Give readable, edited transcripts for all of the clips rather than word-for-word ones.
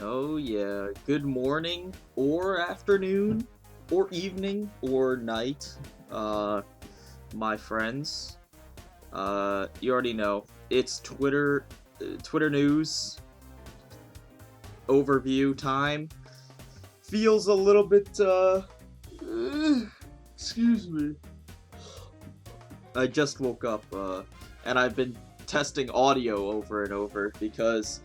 Oh yeah, good morning or afternoon or evening or night, uh, my friends. You already know it's Twitter news overview time. Feels a little bit excuse me. I just woke up, and I've been testing audio over and over because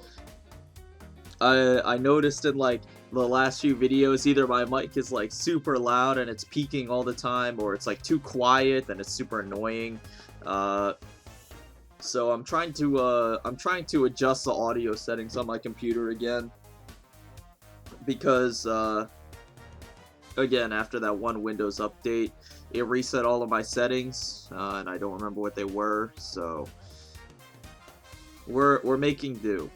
I noticed in like the last few videos either my mic is like super loud and it's peaking all the time, or it's like too quiet and it's super annoying. Uh, so I'm trying to adjust the audio settings on my computer again because again, after that one Windows update, it reset all of my settings, and I don't remember what they were. So we're making do.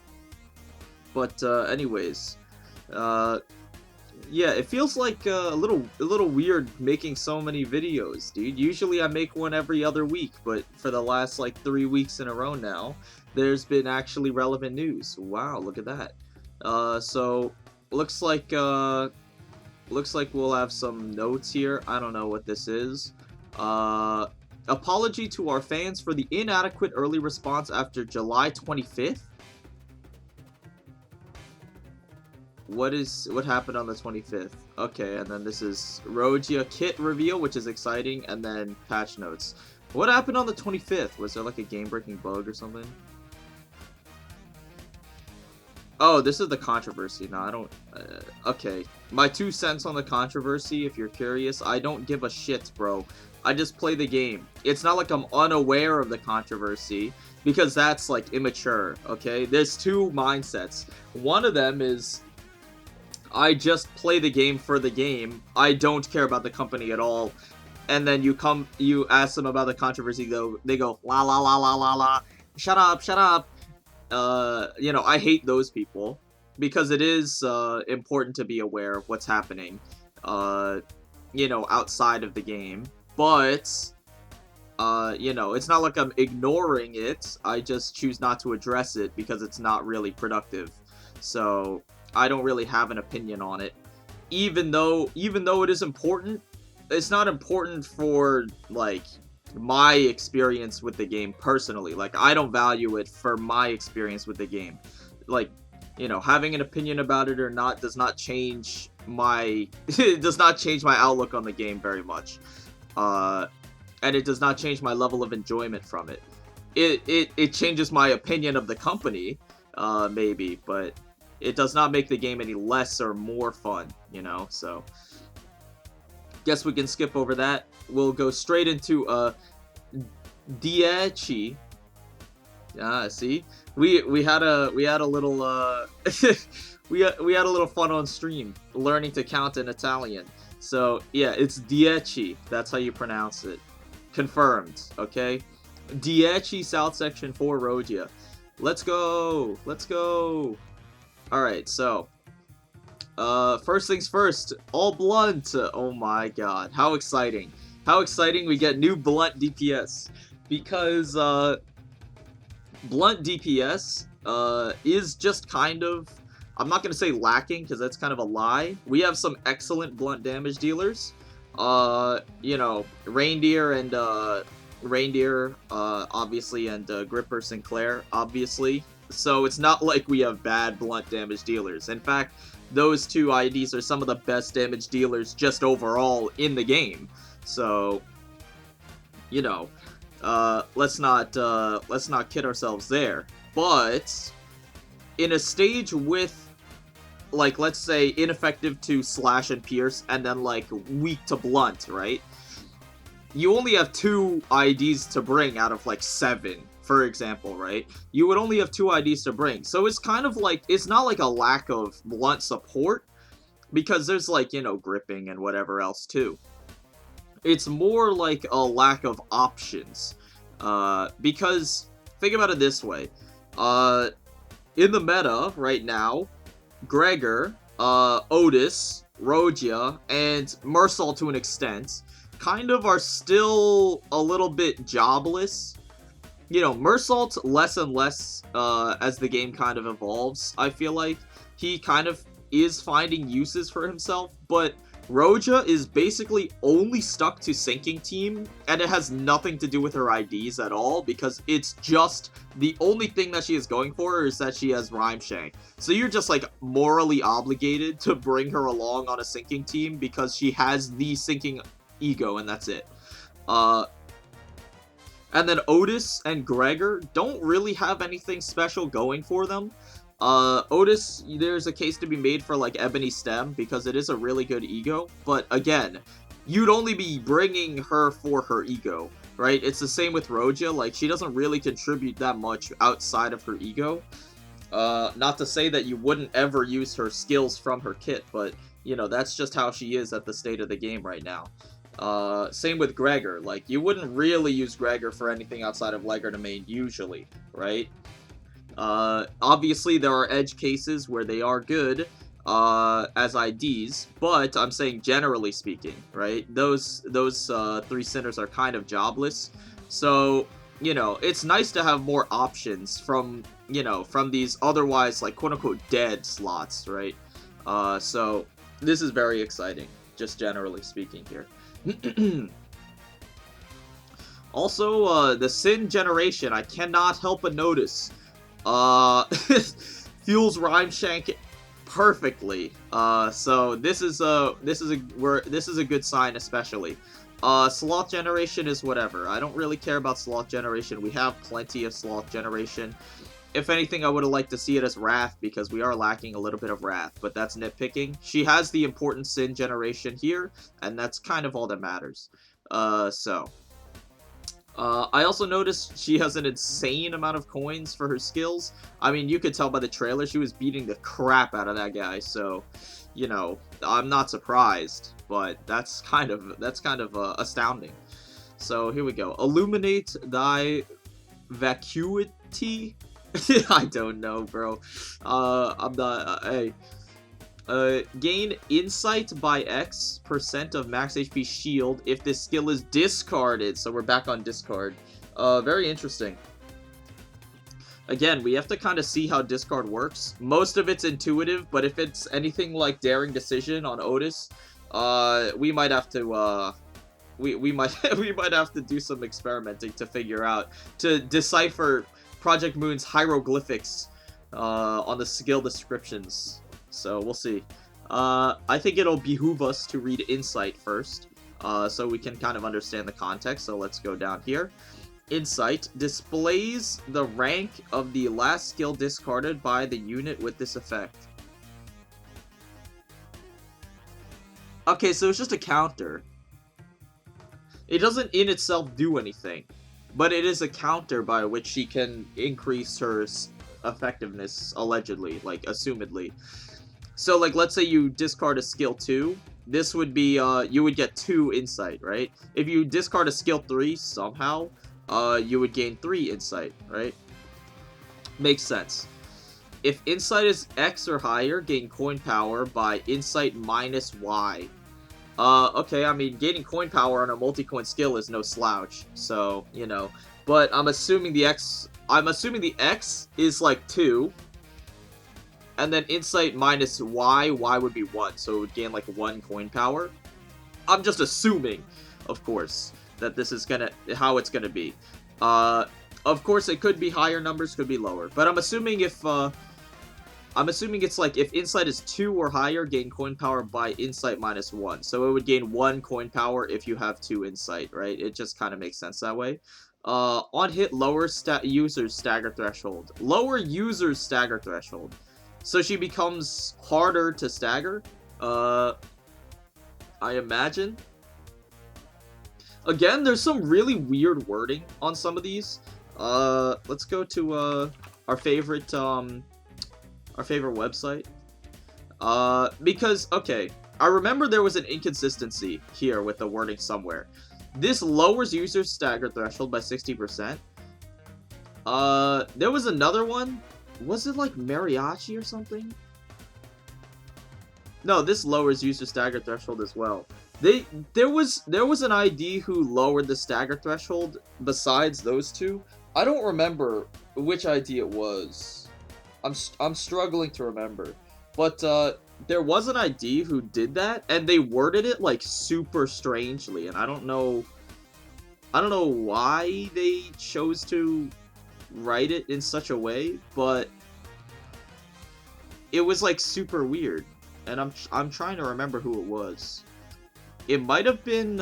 But anyways, uh, yeah, it feels like a little weird making so many videos, dude. Usually I make one every other week, but for the last like 3 weeks in a row now, there's been actually relevant news. Wow, look at that. So looks like looks like we'll have some notes here. I don't know what this is. Uh, Apology to our fans for the inadequate early response after July 25th. What happened on the 25th? Okay, and then this is Rodya kit reveal, which is exciting, and then patch notes. What happened on the 25th? Was there like a game-breaking bug or something? Oh, this is the controversy. No, I don't. Okay, my 2 cents on the controversy. If you're curious, I don't give a shit, bro. I just play the game. It's not like I'm unaware of the controversy because that's like immature. Okay, there's two mindsets. One of them is I just play the game for the game. I don't care about the company at all. And then you ask them about the controversy. They go la la la la la la. Shut up, shut up. I hate those people because it is important to be aware of what's happening. Uh, outside of the game, but it's not like I'm ignoring it. I just choose not to address it because it's not really productive. So I don't really have an opinion on it. Even though it is important, it's not important for like my experience with the game personally. Like I don't value it for my experience with the game. Like, having an opinion about it or not does not change my it does not change my outlook on the game very much. Uh and it does not change my level of enjoyment from it. It changes my opinion of the company, maybe, but it does not make the game any less or more fun. So guess we can skip over that. We'll go straight into Dieci. See, we had a little we had a little fun on stream learning to count in Italian. So yeah, it's Dieci. That's how you pronounce it. Confirmed. Okay. Dieci South Section 4 Rodya. Let's go. Let's go. All right. So first things first, all blunt. Oh my god, how exciting! How exciting! We get new blunt DPS because blunt DPS is just kind of, I'm not gonna say lacking because that's kind of a lie. We have some excellent blunt damage dealers. Reindeer and obviously, and Gripper Sinclair, obviously. So it's not like we have bad blunt damage dealers. In fact, those two IDs are some of the best damage dealers just overall in the game. So, let's not kid ourselves there. But in a stage with, like, let's say ineffective to slash and pierce, and then like weak to blunt, right? You only have 2 IDs to bring out of like 7, for example, right? You would only have 2 IDs to bring. So it's kind of like, it's not like a lack of blunt support, because there's like, gripping and whatever else too. It's more like a lack of options. Because, think about it this way. In the meta right now, Gregor, Otis, Rodya, and Mersal to an extent kind of are still a little bit jobless. you know, Mersault less and less as the game kind of evolves. I feel like he kind of is finding uses for himself, but Rodya is basically only stuck to Sinking Team, and it has nothing to do with her IDs at all, because it's just the only thing that she is going for is that she has Rhyme Shank. So you're just like morally obligated to bring her along on a Sinking Team because she has the Sinking ego, and that's it. And then Otis and Gregor don't really have anything special going for them. Otis, there's a case to be made for, like, Ebony Stem, because it is a really good ego, but again, you'd only be bringing her for her ego, right? It's the same with Rodya, like, she doesn't really contribute that much outside of her ego. Not to say that you wouldn't ever use her skills from her kit, but, you know, that's just how she is at the state of the game right now. Same with Gregor, like, you wouldn't really use Gregor for anything outside of Legger to main, usually, right? Obviously there are edge cases where they are good, as IDs, but I'm saying generally speaking, right? Those three sinners are kind of jobless, so, you know, it's nice to have more options from, you know, from these otherwise, like, quote-unquote dead slots, right? So, this is very exciting, just generally speaking here. Also, the Sin generation, I cannot help but notice, fuels Rhyme Shank perfectly. So this is a good sign, especially. Sloth generation is whatever. I don't really care about sloth generation. We have plenty of sloth generation. If anything, I would have liked to see it as Wrath, because we are lacking a little bit of Wrath, but that's nitpicking. She has the important Sin generation here, and that's kind of all that matters. I also noticed she has an insane amount of coins for her skills. I mean, you could tell by the trailer she was beating the crap out of that guy, so, you know, I'm not surprised, but that's kind of astounding. So, here we go. Illuminate thy vacuity? I don't know, bro. I'm not, hey. Gain insight by X% of max HP shield if this skill is discarded. So we're back on discard. Very interesting. Again, we have to kind of see how discard works. Most of it's intuitive, but if it's anything like Daring Decision on Otis, we might have to, we might have to do some experimenting to figure out, to decipher Project Moon's hieroglyphics, on the skill descriptions. So, we'll see. I think it'll behoove us to read Insight first, so we can kind of understand the context. So, let's go down here. Insight displays the rank of the last skill discarded by the unit with this effect. Okay, so it's just a counter. It doesn't in itself do anything, but it is a counter by which she can increase her effectiveness, allegedly, like, assumedly. So, like, let's say you discard a skill 2, this would be, you would get 2 insight, right? If you discard a skill 3, somehow, you would gain 3 insight, right? Makes sense. If insight is X or higher, gain coin power by insight minus Y. Okay, I mean, gaining coin power on a multi-coin skill is no slouch, so, you know. But I'm assuming the X is, like, 2. And then insight minus Y would be 1, so it would gain, like, 1 coin power. I'm just assuming, of course, that this is how it's gonna be. Of course, it could be higher numbers, could be lower. But I'm assuming it's like, if insight is 2 or higher, gain coin power by insight minus 1. So it would gain 1 coin power if you have 2 insight, right? It just kind of makes sense that way. On hit, lower user's stagger threshold. Lower user's stagger threshold. So she becomes harder to stagger, I imagine. Again, there's some really weird wording on some of these. Let's go to, our favorite website. Because, okay, I remember there was an inconsistency here with the wording somewhere. This lowers user's stagger threshold by 60%. There was another one. Was it like Mariachi or something? No, this lowers user stagger threshold as well. There was an ID who lowered the stagger threshold besides those two. I don't remember which ID it was. I'm struggling to remember. But there was an ID who did that, and they worded it like super strangely, and I don't know why they chose to write it in such a way, but it was like super weird, and I'm trying to remember who it was. It might have been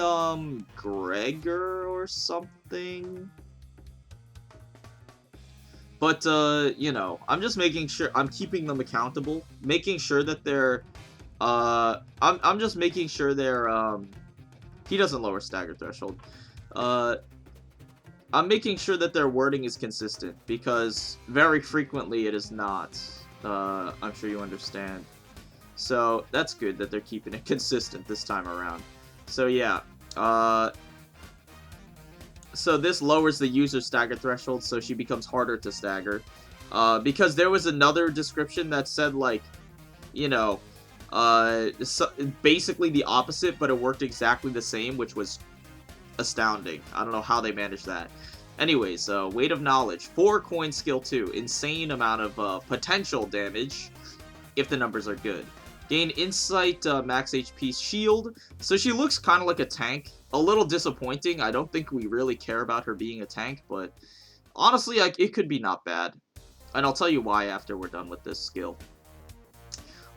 Gregor or something. But you know, I'm just making sure I'm keeping them accountable, making sure that they're I'm just making sure they're he doesn't lower stagger threshold. Uh I'm making sure that their wording is consistent because very frequently it is not. I'm sure you understand. So that's good that they're keeping it consistent this time around. So yeah, so this lowers the user stagger threshold, so she becomes harder to stagger. Because there was another description that said, like, you know, so basically the opposite, but it worked exactly the same, which was astounding. I don't know how they managed that. Anyways, Weight of Knowledge, 4 coin skill 2, insane amount of potential damage if the numbers are good. Gain Insight, max HP shield, so she looks kind of like a tank. A little disappointing, I don't think we really care about her being a tank, but honestly, it could be not bad. And I'll tell you why after we're done with this skill.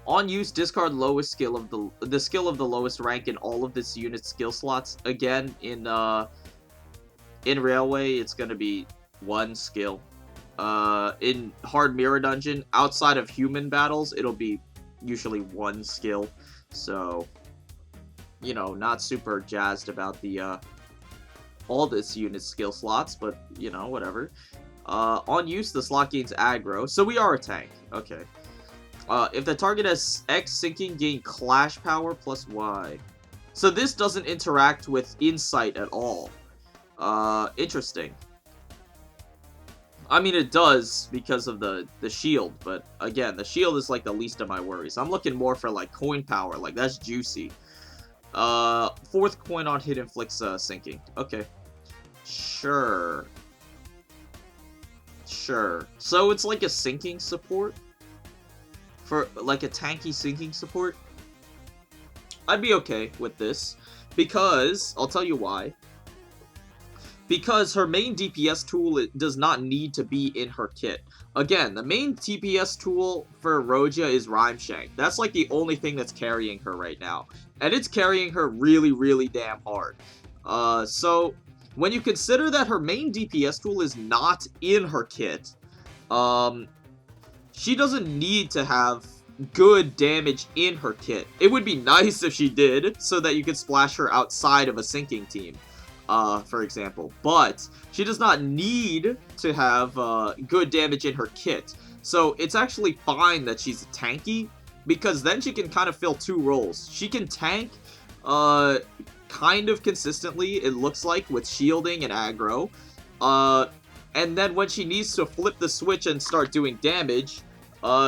On use, discard lowest skill of the skill of the lowest rank in all of this unit's skill slots. Again, in Railway, it's gonna be 1 skill. In Hard Mirror Dungeon, outside of human battles, it'll be usually 1 skill. So, you know, not super jazzed about the all this unit's skill slots, but you know, whatever. On use, the slot gains aggro, so we are a tank. Okay. If the target has X sinking, gain clash power plus Y. So this doesn't interact with insight at all. Interesting. I mean, it does because of the shield, but again, the shield is like the least of my worries. I'm looking more for like coin power, like that's juicy. 4th coin on hit inflicts sinking. Okay. Sure. So it's like a sinking support? For like a tanky sinking support? I'd be okay with this. Because, I'll tell you why. Because her main DPS tool does not need to be in her kit. Again, the main DPS tool for Rodya is Rhyme Shank. That's like the only thing that's carrying her right now. And it's carrying her really, really damn hard. So, when you consider that her main DPS tool is not in her kit, she doesn't need to have good damage in her kit. It would be nice if she did, so that you could splash her outside of a sinking team. For example, but she does not need to have good damage in her kit. So it's actually fine that she's tanky, because then she can kind of fill 2 roles. She can tank kind of consistently, it looks like, with shielding and aggro. And then when she needs to flip the switch and start doing damage,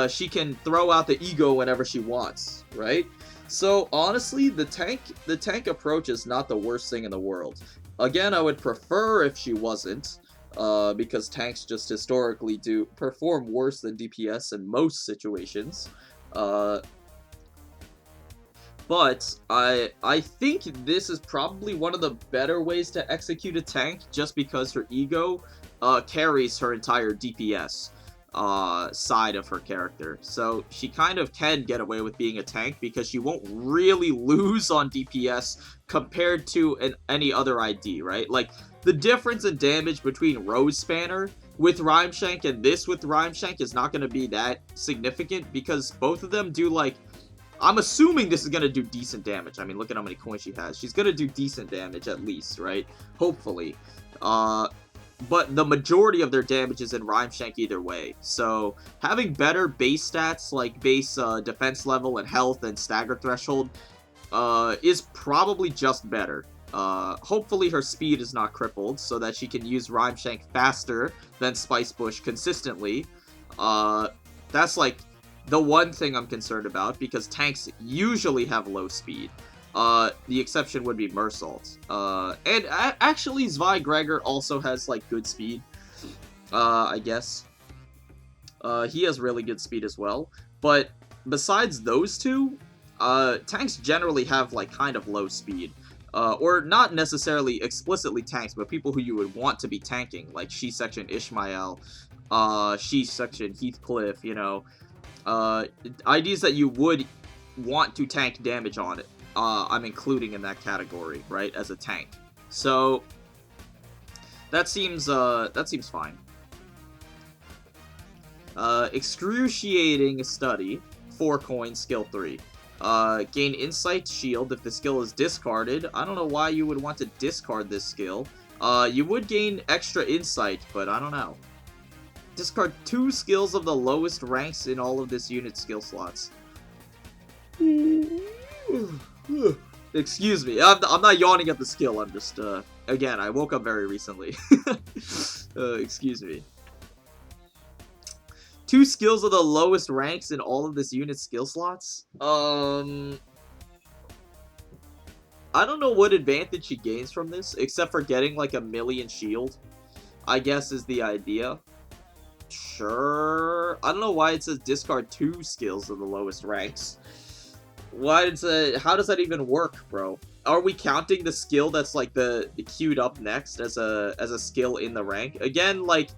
she can throw out the ego whenever she wants, right? So honestly, the tank approach is not the worst thing in the world. Again, I would prefer if she wasn't, because tanks just historically do perform worse than DPS in most situations. But I think this is probably one of the better ways to execute a tank, just because her ego carries her entire DPS side of her character. So she kind of can get away with being a tank because she won't really lose on DPS compared to any other ID, right? Like, the difference in damage between Rose Spanner with Rhyme Shank and this with Rhyme Shank is not going to be that significant because both of them do, like, I'm assuming this is going to do decent damage. I mean, look at how many coins she has. She's going to do decent damage at least, right? Hopefully. But the majority of their damage is in Rhyme Shank either way. So having better base stats, like base defense level and health and stagger threshold, is probably just better. Hopefully her speed is not crippled, so that she can use Rhyme Shank faster than Spice Bush consistently. That's like the one thing I'm concerned about, because tanks usually have low speed. The exception would be Mersault. And actually, Zwei Gregor also has, like, good speed. I guess. He has really good speed as well. But besides those two, tanks generally have, like, kind of low speed. Or not necessarily explicitly tanks, but people who you would want to be tanking, like She-Section Ishmael, She-Section Heathcliff, you know, IDs that you would want to tank damage on it. I'm including in that category, right, as a tank. So, that seems fine. Excruciating Study, 4 coins, skill 3. Gain Insight Shield if the skill is discarded. I don't know why you would want to discard this skill. You would gain extra Insight, but I don't know. Discard 2 skills of the lowest ranks in all of this unit's skill slots. Excuse me, I'm not yawning at the skill, I'm just, again, I woke up very recently. Excuse me. 2 skills of the lowest ranks in all of this unit's skill slots? I don't know what advantage she gains from this, except for getting, like, a million shield, I guess is the idea. Sure. I don't know why it says discard 2 skills of the lowest ranks. Why does how does that even work, bro? Are we counting the skill that's, like, the queued up next as a skill in the rank? Again, like,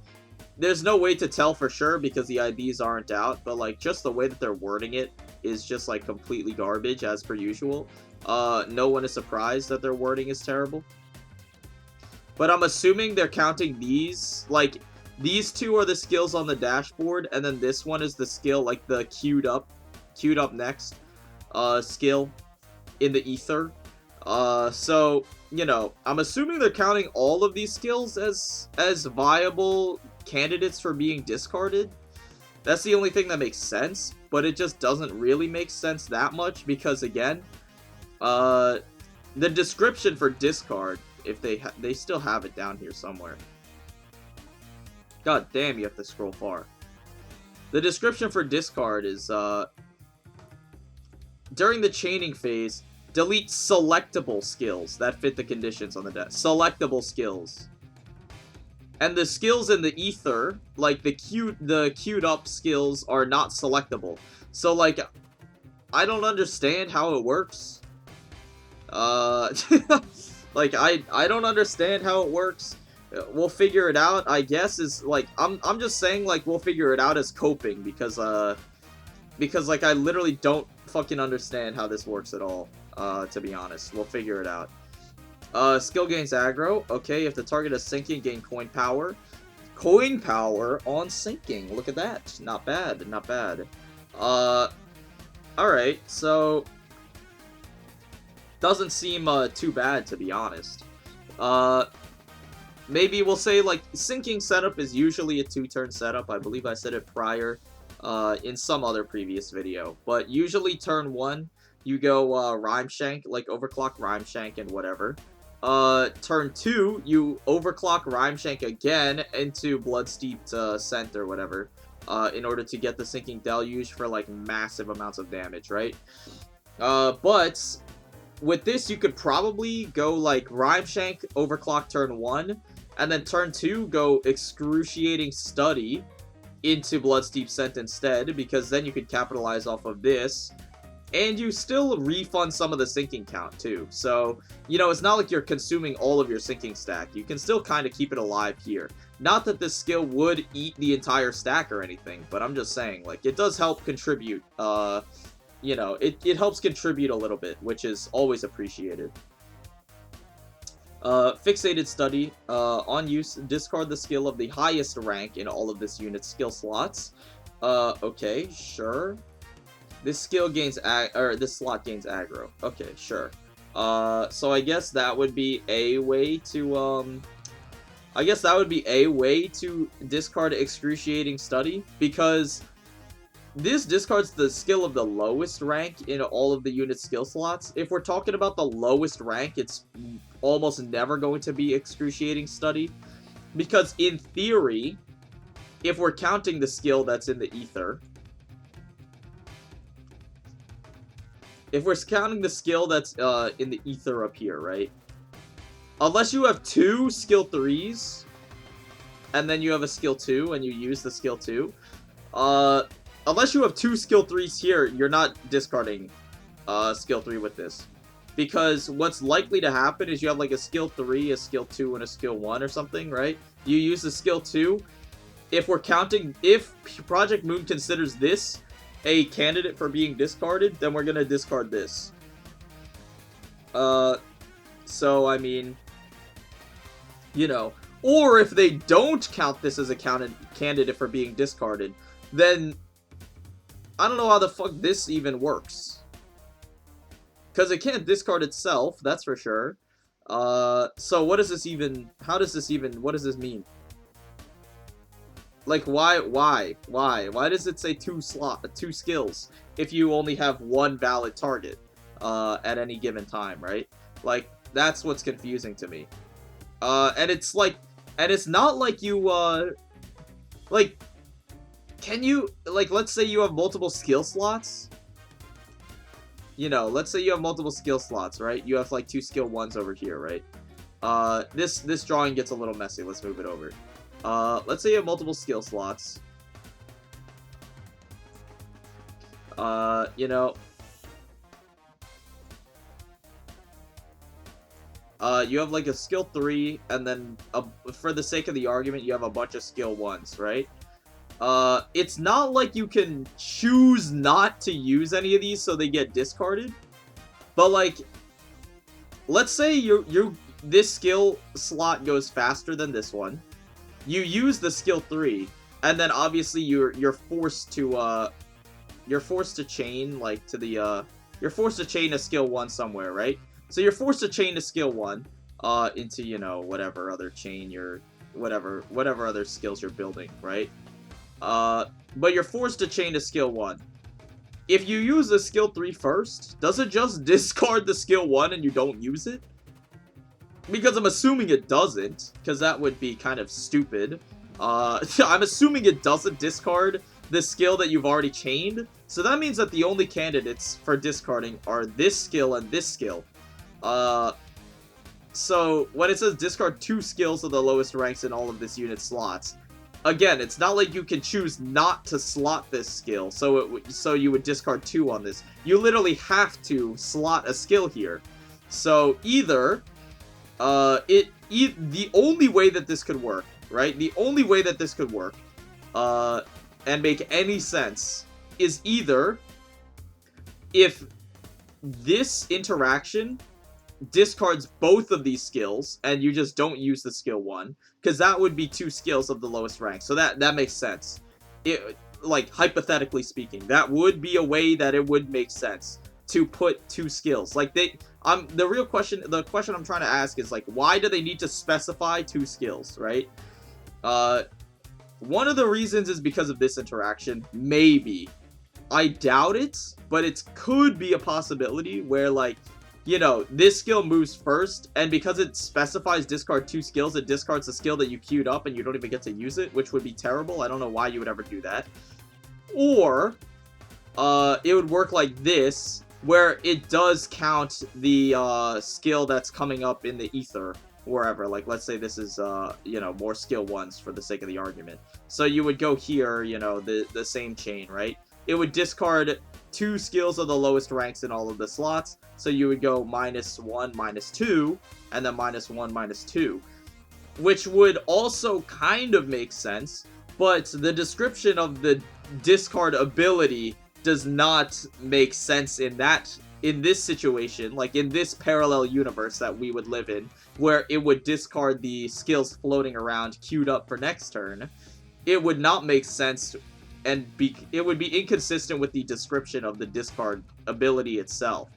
there's no way to tell for sure because the IDs aren't out, but, like, just the way that they're wording it is just, like, completely garbage, as per usual. No one is surprised that their wording is terrible. But I'm assuming they're counting these, like, these 2 are the skills on the dashboard, and then this one is the skill, like, the queued up next, skill in the ether. So, you know, I'm assuming they're counting all of these skills as viable candidates for being discarded. That's the only thing that makes sense, but it just doesn't really make sense that much because, again, the description for discard, if they still have it down here somewhere. God damn, you have to scroll far. The description for discard is, during the chaining phase, delete selectable skills that fit the conditions on the deck. Selectable skills. And the skills in the ether, like the queued up skills, are not selectable. So, like, I don't understand how it works. Like, I don't understand how it works. We'll figure it out, I guess, is, like, I'm just saying, like, we'll figure it out as coping, because, like, I literally don't fucking understand how this works at all, to be honest. We'll figure it out. Skill gains aggro. Okay, if the target is sinking, gain coin power. Coin power on sinking. Look at that. Not bad, not bad. Alright, so... doesn't seem, too bad, to be honest. Maybe we'll say, like, sinking setup is usually a 2-turn setup. I believe I said it prior, in some other previous video. But usually turn 1, you go, Rhyme Shank, like, overclock Rhyme Shank and whatever. Turn 2, you overclock Rhyme Shank again into Blood-Steeped, Scent or whatever, in order to get the Sinking Deluge for, like, massive amounts of damage, right? But... with this, you could probably go, like, Rhyme Shank, overclock turn 1, and then turn 2, go Excruciating Study into Blood-Steeped Scent instead, because then you could capitalize off of this, and you still refund some of the sinking count, too. So, you know, it's not like you're consuming all of your sinking stack. You can still kind of keep it alive here. Not that this skill would eat the entire stack or anything, but I'm just saying, like, it does help contribute, you know, it helps contribute a little bit, which is always appreciated. Fixated Study. On use, discard the skill of the highest rank in all of this unit's skill slots. Okay, sure. This skill gains this slot gains aggro. Okay, sure. So I guess that would be a way to, discard Excruciating Study, because this discards the skill of the lowest rank in all of the unit skill slots. If we're talking about the lowest rank, it's almost never going to be Excruciating Study. Because in theory, if we're counting the skill that's in the ether, if we're counting the skill that's in the ether up here, right? Unless you have 2 skill 3s, and then you have a skill 2, and you use the skill 2. Unless you have 2 skill 3s here, you're not discarding skill 3 with this. Because what's likely to happen is you have like a skill 3, a skill 2, and a skill 1 or something, right? You use the skill 2. If we're counting, if Project Moon considers this a candidate for being discarded, then we're gonna discard this. So, I mean, you know. Or if they don't count this as a candidate for being discarded, then I don't know how the fuck this even works. Because it can't discard itself, that's for sure. So what does this even, how does this even, what does this mean? Like, why does it say 2 skills if you only have 1 valid target, at any given time, right? Like, that's what's confusing to me. And it's like, and it's not like you, like, can you, like, let's say you have multiple skill slots. You know, let's say you have multiple skill slots, right? You have, like, 2 skill 1s over here, right? This drawing gets a little messy. Let's move it over. Let's say you have multiple skill slots. You know, you have, like, a skill 3, and then, for the sake of the argument, you have a bunch of skill 1s, right? It's not like you can choose not to use any of these so they get discarded. But, like, let's say this skill slot goes faster than this one. You use the skill 3, and then obviously you're forced to chain, like, to the, you're forced to chain a skill 1 somewhere, right? So you're forced to chain a skill 1, into, you know, whatever other chain whatever other skills you're building, right? But you're forced to chain a skill 1. If you use the skill 3 first, does it just discard the skill 1 and you don't use it? Because I'm assuming it doesn't, because that would be kind of stupid. I'm assuming it doesn't discard the skill that you've already chained, so that means that the only candidates for discarding are this skill and this skill. So when it says discard 2 skills of the lowest ranks in all of this unit slots, again, it's not like you can choose not to slot this skill, so you would discard 2 on this. You literally have to slot a skill here. So either, the only way that this could work, right? The only way that this could work, and make any sense, is either if this interaction discards both of these skills, and you just don't use the skill 1, because that would be 2 skills of the lowest rank, so that makes sense. Like, hypothetically speaking, that would be a way that it would make sense to put 2 skills. Like, the question I'm trying to ask is, like, why do they need to specify 2 skills, right? One of the reasons is because of this interaction, maybe. I doubt it, but it could be a possibility where, like, you know, this skill moves first, and because it specifies discard 2 skills, it discards the skill that you queued up and you don't even get to use it, which would be terrible. I don't know why you would ever do that. Or, it would work like this, where it does count the, skill that's coming up in the ether, wherever. Like, let's say this is, you know, more skill 1s for the sake of the argument. So you would go here, you know, the same chain, right? It would discard 2 skills of the lowest ranks in all of the slots, so you would go -1, -2, and then -1, -2. Which would also kind of make sense, but the description of the discard ability does not make sense in this situation, like in this parallel universe that we would live in, where it would discard the skills floating around queued up for next turn. It would not make sense, and it would be inconsistent with the description of the discard ability itself.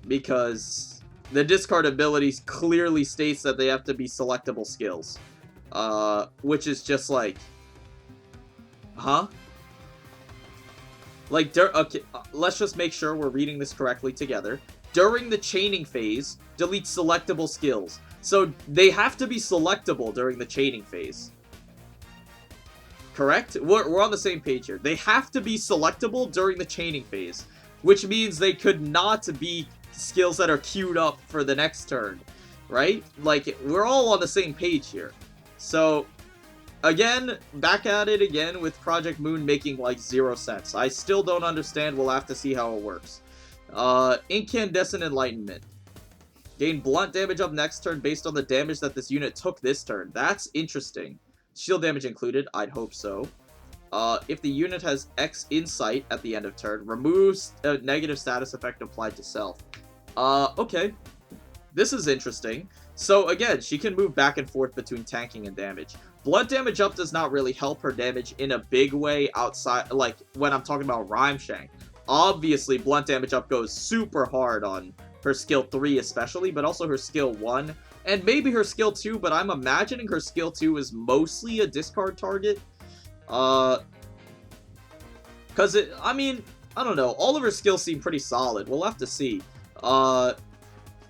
Because the discard ability clearly states that they have to be selectable skills. Which is just like... Huh? Like, okay, let's just make sure we're reading this correctly together. During the chaining phase, delete selectable skills. So, they have to be selectable during the chaining phase. Correct? We're on the same page here. They have to be selectable during the chaining phase. Which means they could not be skills that are queued up for the next turn. Right? Like, we're all on the same page here. So, again, back at it again with Project Moon making like 0 sense. I still don't understand. We'll have to see how it works. Incandescent Enlightenment. Gain blunt damage up next turn based on the damage that this unit took this turn. That's interesting. Shield damage included. I'd hope so. If the unit has X insight at the end of turn, removes a negative status effect applied to self. Okay. This is interesting. So again, she can move back and forth between tanking and damage. Blunt damage up does not really help her damage in a big way outside, like when I'm talking about Rhyme Shank. Obviously, blunt damage up goes super hard on her skill 3 especially, but also her skill 1, and maybe her skill 2, but I'm imagining her skill 2 is mostly a discard target. Cause I mean, I don't know, all of her skills seem pretty solid. We'll have to see.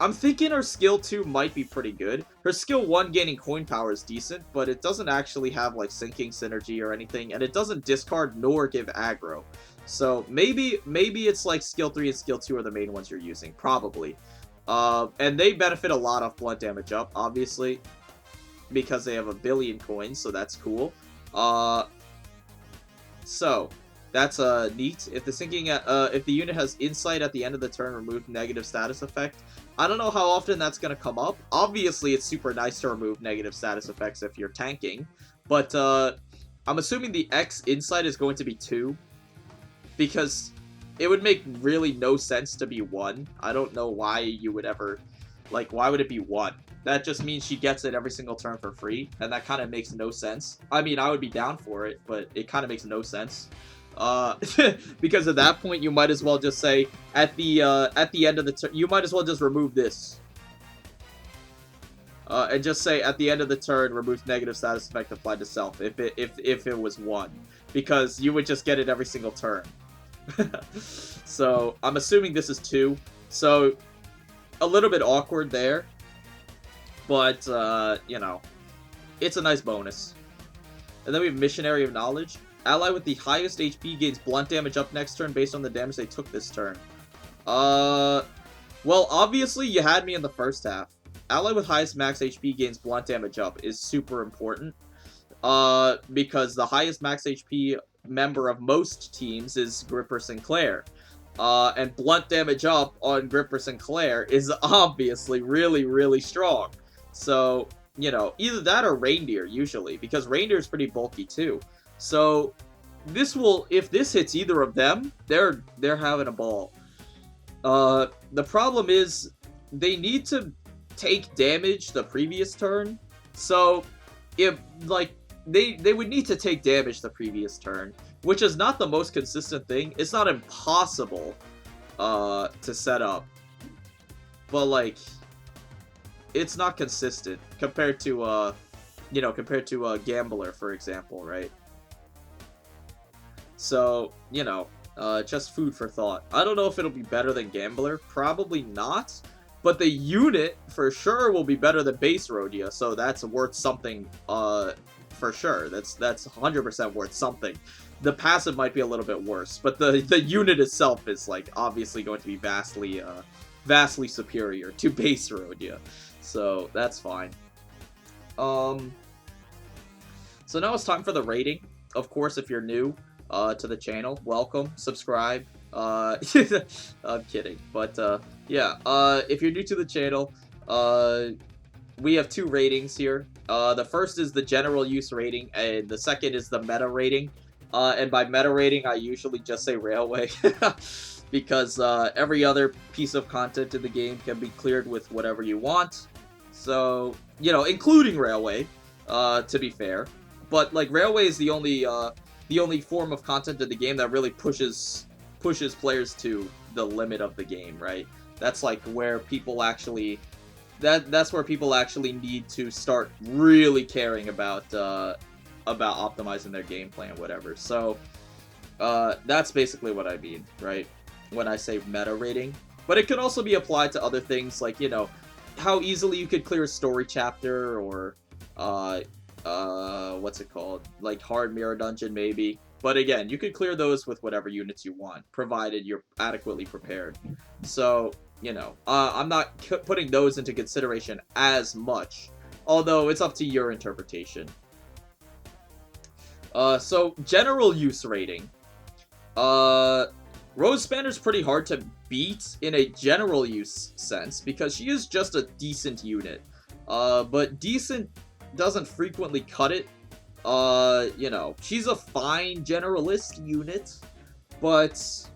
I'm thinking her skill 2 might be pretty good. Her skill 1 gaining coin power is decent, but it doesn't actually have like sinking synergy or anything, and it doesn't discard nor give aggro. So maybe it's like skill 3 and skill 2 are the main ones you're using, probably. And they benefit a lot off blunt damage up, obviously, because they have a billion coins, so that's cool. So that's neat. If the unit has insight at the end of the turn, remove negative status effect. I don't know how often that's gonna come up. Obviously, it's super nice to remove negative status effects if you're tanking, but I'm assuming the X insight is going to be 2, because it would make really no sense to be 1. I don't know why you would ever, like, why would it be 1? That just means she gets it every single turn for free, and that kind of makes no sense. I mean, I would be down for it, but it kind of makes no sense. Because at that point, you might as well just say, at the end of the turn, you might as well just remove this. And just say, at the end of the turn, remove negative status effect applied to self, if it was 1. Because you would just get it every single turn. So, I'm assuming this is 2. So, a little bit awkward there. But, you know, it's a nice bonus. And then we have Missionary of Knowledge. Ally with the highest HP gains blunt damage up next turn based on the damage they took this turn. Well, obviously, you had me in the first half. Ally with highest max HP gains blunt damage up is super important. Because the highest max HP member of most teams is Gripper Sinclair. And blunt damage up on Gripper Sinclair is obviously really, really strong. So, you know, either that or Reindeer, usually, because Reindeer is pretty bulky, too. So, this will, if this hits either of them, they're having a ball. The problem is, they need to take damage the previous turn. So, if, like, they would need to take damage the previous turn, which is not the most consistent thing. It's not impossible, to set up. But, like, it's not consistent compared to, you know, compared to Gambler, for example, right? So, you know, just food for thought. I don't know if it'll be better than Gambler. Probably not. But the unit, for sure, will be better than base Rodya. So that's worth something, for sure. That's 100% worth something. The passive might be a little bit worse. But the unit itself is, like, obviously going to be vastly superior to base Rodya. So, that's fine. So now it's time for the rating. Of course, if you're new to the channel, welcome, subscribe. I'm kidding, but yeah, if you're new to the channel, we have 2 ratings here. The first is the general use rating, and the second is the meta rating. And by meta rating, I usually just say Railway, because every other piece of content in the game can be cleared with whatever you want. So, you know, including Railway, to be fair. But, like, Railway is the only form of content in the game that really pushes players to the limit of the game, right? That's like where people actually that's where people actually need to start really caring about optimizing their gameplay and whatever. So that's basically what I mean, right? When I say meta rating. But it could also be applied to other things, like, you know, how easily you could clear a story chapter, or what's it called? Like hard mirror dungeon, maybe. But again, you could clear those with whatever units you want, provided you're adequately prepared. So, you know, I'm not putting those into consideration as much, although it's up to your interpretation. So general use rating. Rose Spanner's pretty hard to beat in a general use sense because she is just a decent unit. But decent doesn't frequently cut it. You know, she's a fine generalist unit, but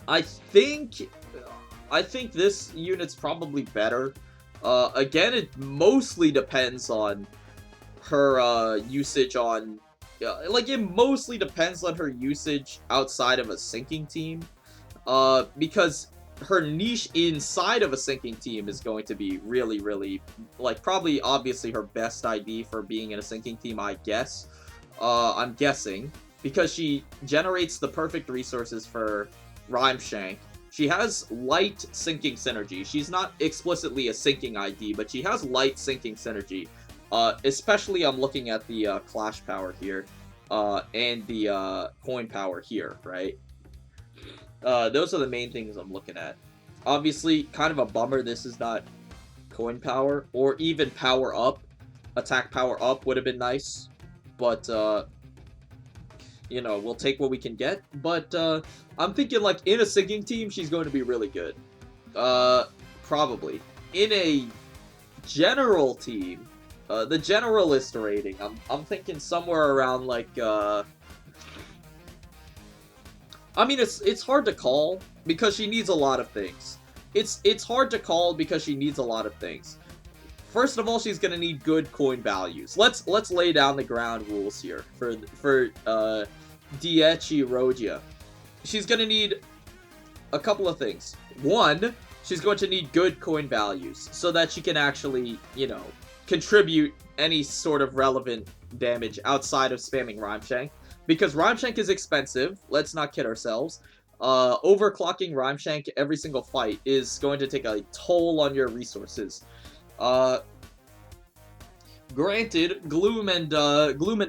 I think this unit's probably better. Again, it mostly depends on her usage on like it mostly depends on her usage outside of a sinking team. Because her niche inside of a sinking team is going to be really, really, like, probably obviously her best ID for being in a sinking team, I guess. I'm guessing. Because she generates the perfect resources for Rhyme Shank. She has light sinking synergy. She's not explicitly a sinking ID, but she has light sinking synergy. Especially I'm looking at the Clash power here. And the coin power here, right? Those are the main things I'm looking at. Obviously, kind of a bummer this is not coin power, or even power up. Attack power up would have been nice, but, you know, we'll take what we can get. But, I'm thinking, like, in a sinking team, she's going to be really good. Probably. In a general team, the generalist rating, I'm thinking somewhere around, like, I mean, it's hard to call because she needs a lot of things. It's hard to call because she needs a lot of things. First of all, she's gonna need good coin values. Let's lay down the ground rules here for Dieci Rodya. She's gonna need a couple of things. One, she's going to need good coin values so that she can actually, you know, contribute any sort of relevant damage outside of spamming Rhyme Shank. Because Rhyme Shank is expensive, let's not kid ourselves. Overclocking Rhyme Shank every single fight is going to take a toll on your resources. Granted, Gloom and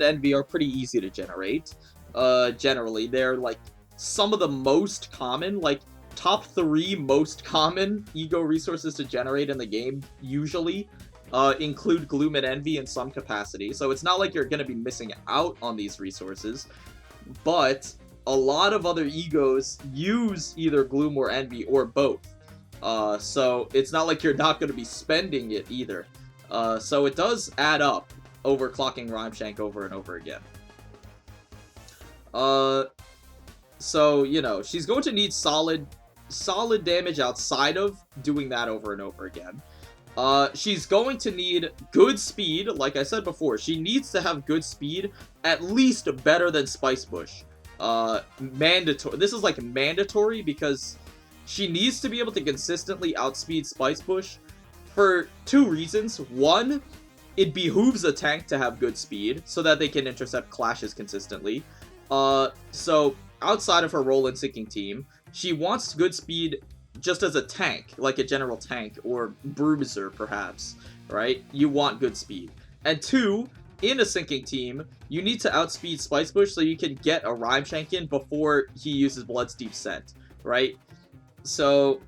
Envy are pretty easy to generate. Generally, they're like some of the most common, like top 3 most common ego resources to generate in the game, usually. Include Gloom and Envy in some capacity, so it's not like you're gonna be missing out on these resources, but a lot of other egos use either Gloom or Envy or both, so it's not like you're not gonna be spending it either, so it does add up, overclocking Rhyme Shank over and over again. So, you know, she's going to need solid damage outside of doing that over and over again. She's going to need good speed, like I said before. She needs to have good speed, at least better than Spice Bush. Mandatory. This is like mandatory because she needs to be able to consistently outspeed Spice Bush for 2 reasons. One, it behooves a tank to have good speed so that they can intercept clashes consistently. So outside of her role in sinking team, she wants good speed just as a tank, like a general tank, or bruiser, perhaps, right? You want good speed. And 2, in a sinking team, you need to outspeed Spice Bush so you can get a Rhyme Shank in before he uses Blood's Deep Scent, right? So,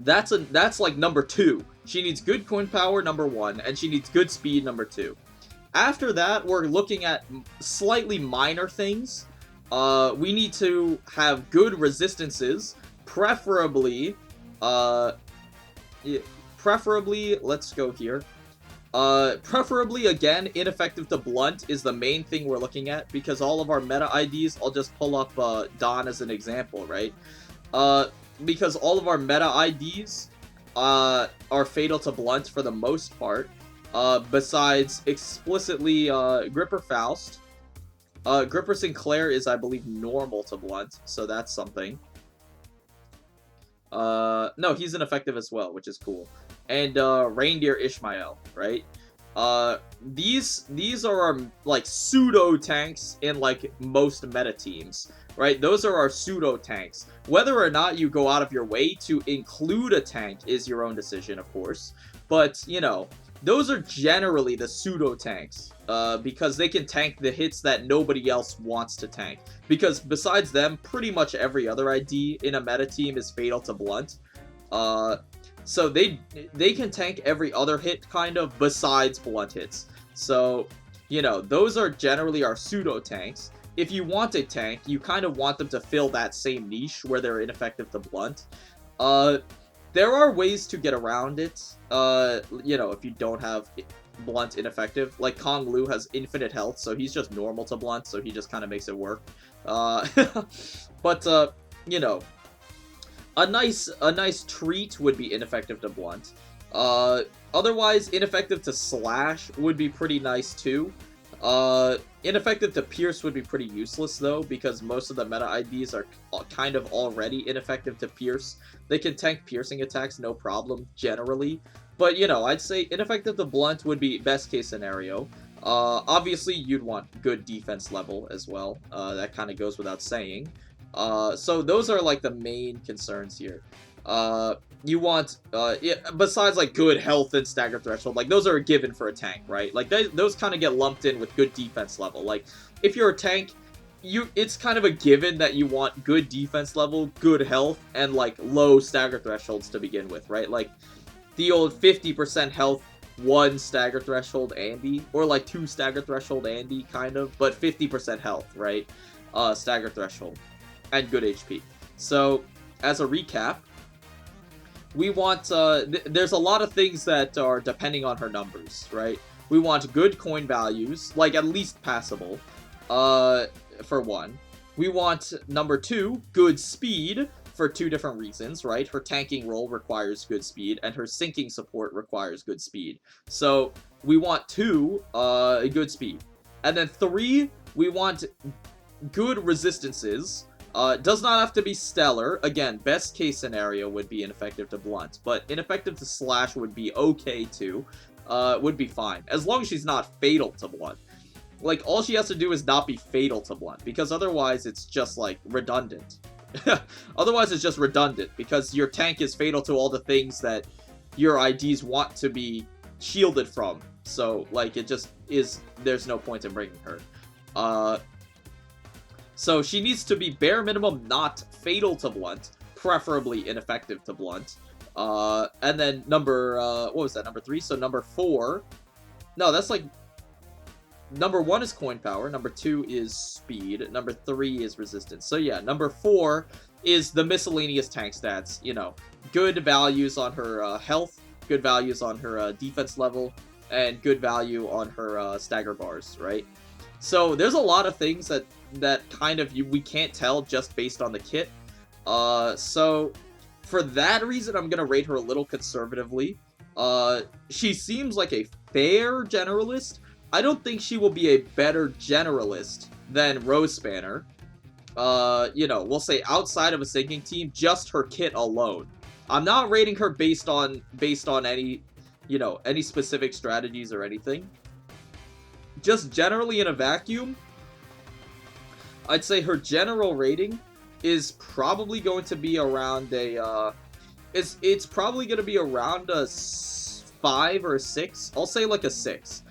that's like number 2. She needs good coin power, number 1, and she needs good speed, number 2. After that, we're looking at slightly minor things. We need to have good resistances, preferably, let's go here. Preferably, again, ineffective to blunt is the main thing we're looking at, because all of our meta IDs, I'll just pull up, Dawn as an example, right? Because all of our meta IDs, are fatal to blunt for the most part, besides explicitly, Gripper Faust. Gripper Sinclair is, I believe, normal to blunt, so that's something. No, he's ineffective as well, which is cool. And, Reindeer Ishmael, right? These are our, like, pseudo-tanks in, like, most meta teams, right? Those are our pseudo-tanks. Whether or not you go out of your way to include a tank is your own decision, of course. But, you know, those are generally the pseudo-tanks, because they can tank the hits that nobody else wants to tank. Because besides them, pretty much every other ID in a meta team is fatal to blunt. So they can tank every other hit, kind of, besides blunt hits. So you know, those are generally our pseudo tanks. If you want a tank, you kind of want them to fill that same niche where they're ineffective to blunt. There are ways to get around it, you know, if you don't have blunt ineffective. Like, Kong Lu has infinite health, so he's just normal to blunt, so he just kind of makes it work. But, you know, a nice treat would be ineffective to blunt. Otherwise, ineffective to slash would be pretty nice, too. Ineffective to pierce would be pretty useless, though, because most of the meta IDs are kind of already ineffective to pierce. They can tank piercing attacks, no problem, generally. But, you know, I'd say ineffective to blunt would be best case scenario. Obviously, you'd want good defense level as well. That kind of goes without saying. So those are, like, the main concerns here. You want, besides, like, good health and stagger threshold, like, those are a given for a tank, right? Like, those kind of get lumped in with good defense level. Like, if you're a tank, it's kind of a given that you want good defense level, good health, and, like, low stagger thresholds to begin with, right? Like, the old 50% health, 1 stagger threshold Andy, or, like, 2 stagger threshold Andy, kind of, but 50% health, right? Stagger threshold, and good HP. So, as a recap, we want, there's a lot of things that are depending on her numbers, right? We want good coin values, like at least passable, for 1. We want, number 2, good speed, for 2 different reasons, right? Her tanking role requires good speed, and her sinking support requires good speed. So, we want 2, good speed. And then 3, we want good resistances. Does not have to be stellar. Again, best case scenario would be ineffective to blunt, but ineffective to slash would be okay too. Would be fine. As long as she's not fatal to blunt. Like, all she has to do is not be fatal to blunt, because otherwise it's just, like, redundant. Otherwise it's just redundant, because your tank is fatal to all the things that your IDs want to be shielded from. So, like, it just is, there's no point in bringing her. So she needs to be bare minimum not fatal to blunt, preferably ineffective to blunt. And then number, what was that, number 3? So number 4, no, that's like, number 1 is coin power, number 2 is speed, number 3 is resistance. So yeah, number 4 is the miscellaneous tank stats, you know, good values on her health, good values on her defense level, and good value on her stagger bars, right? So there's a lot of things that kind of we can't tell just based on the kit. So for that reason, I'm gonna rate her a little conservatively. She seems like a fair generalist. I don't think she will be a better generalist than Rose Spanner. You know, we'll say outside of a sinking team, just her kit alone. I'm not rating her based on any, you know, any specific strategies or anything. Just generally in a vacuum, I'd say her general rating is probably going to be around a, it's probably going to be around a 5 or a 6. I'll say like a 6.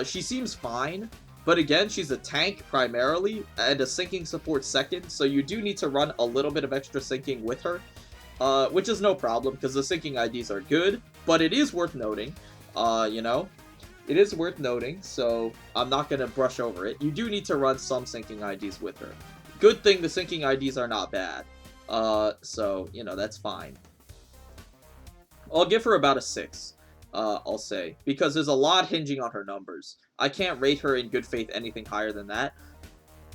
She seems fine, but again, she's a tank primarily, and a sinking support second, so you do need to run a little bit of extra sinking with her, which is no problem, because the sinking IDs are good, but it is worth noting, you know, it is worth noting, so I'm not going to brush over it. You do need to run some sinking IDs with her. Good thing the sinking IDs are not bad. So, you know, that's fine. I'll give her about a 6, I'll say, because there's a lot hinging on her numbers. I can't rate her in good faith anything higher than that.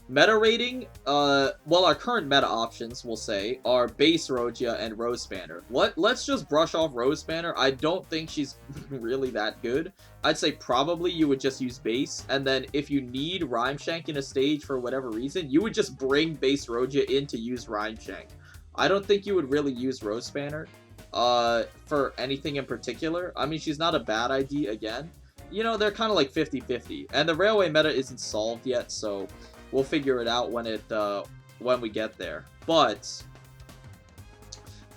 Meta rating, well, our current meta options, we'll say, are base Rodya and Rose Spanner. Let's just brush off Rose Spanner. I don't think she's really that good. I'd say probably you would just use base, and then if you need Rhyme Shank in a stage for whatever reason, you would just bring base Rodya in to use Rhyme Shank. I don't think you would really use Rose Spanner, for anything in particular. I mean, she's not a bad ID, again. You know, they're kind of like 50-50, and the railway meta isn't solved yet, so we'll figure it out when we get there. But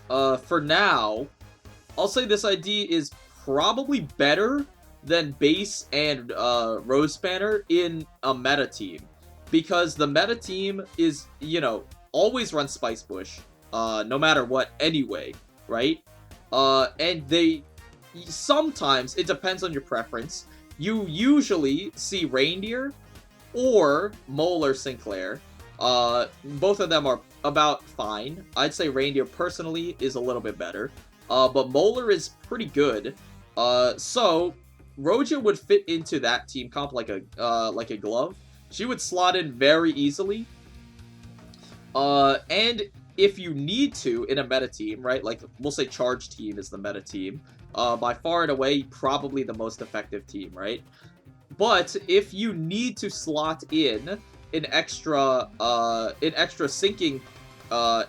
for now, I'll say this ID is probably better than base and Rose Spanner in a meta team, because the meta team is, you know, always run Spice Bush, no matter what anyway, right? And they sometimes, it depends on your preference, you usually see Reindeer or Mole or Sinclair. Both of them are about fine. I'd say Reindeer personally is a little bit better. But Molar is pretty good. So Roja would fit into that team comp like a glove. She would slot in very easily. And if you need to in a meta team, right? Like we'll say Charge Team is the meta team. By far and away, probably the most effective team, right? But if you need to slot in an extra sinking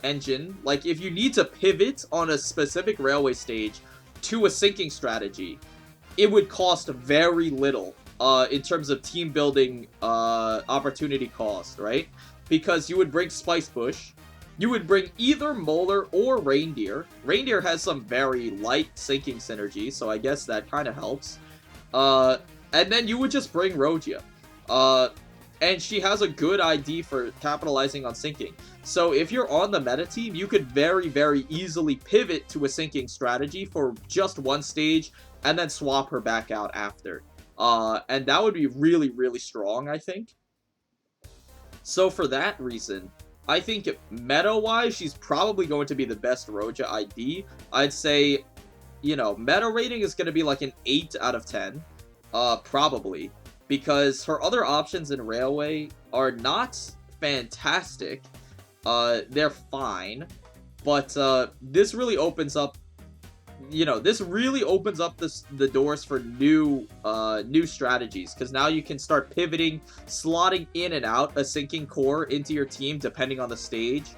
engine, like if you need to pivot on a specific railway stage to a sinking strategy, it would cost very little in terms of team building opportunity cost, right? Because you would bring Spice Bush, you would bring either Molar or Reindeer. Reindeer has some very light sinking synergy, so I guess that kind of helps. And then you would just bring Roja. And she has a good ID for capitalizing on sinking. So if you're on the meta team, you could very, very easily pivot to a sinking strategy for just one stage and then swap her back out after. And that would be really, really strong, I think. So for that reason, I think meta-wise, she's probably going to be the best Roja ID. I'd say, you know, meta rating is going to be like an 8 out of 10. Probably. Because her other options in Railway are not fantastic. They're fine. But this really opens up, you know, this really opens up the doors for new strategies, because now you can start pivoting, slotting in and out a sinking core into your team depending on the stage.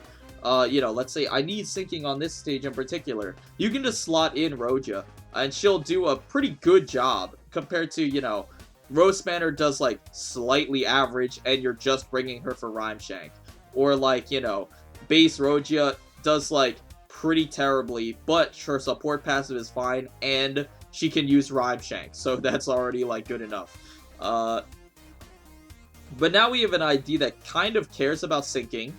You know, let's say I need sinking on this stage in particular. You can just slot in Roja, and she'll do a pretty good job compared to, you know, Rose Banner does like slightly average and you're just bringing her for Rhyme Shank. Or like, you know, base Roja does like pretty terribly, but her support passive is fine, and she can use Rhyme Shank, so that's already, like, good enough. But now we have an ID that kind of cares about sinking,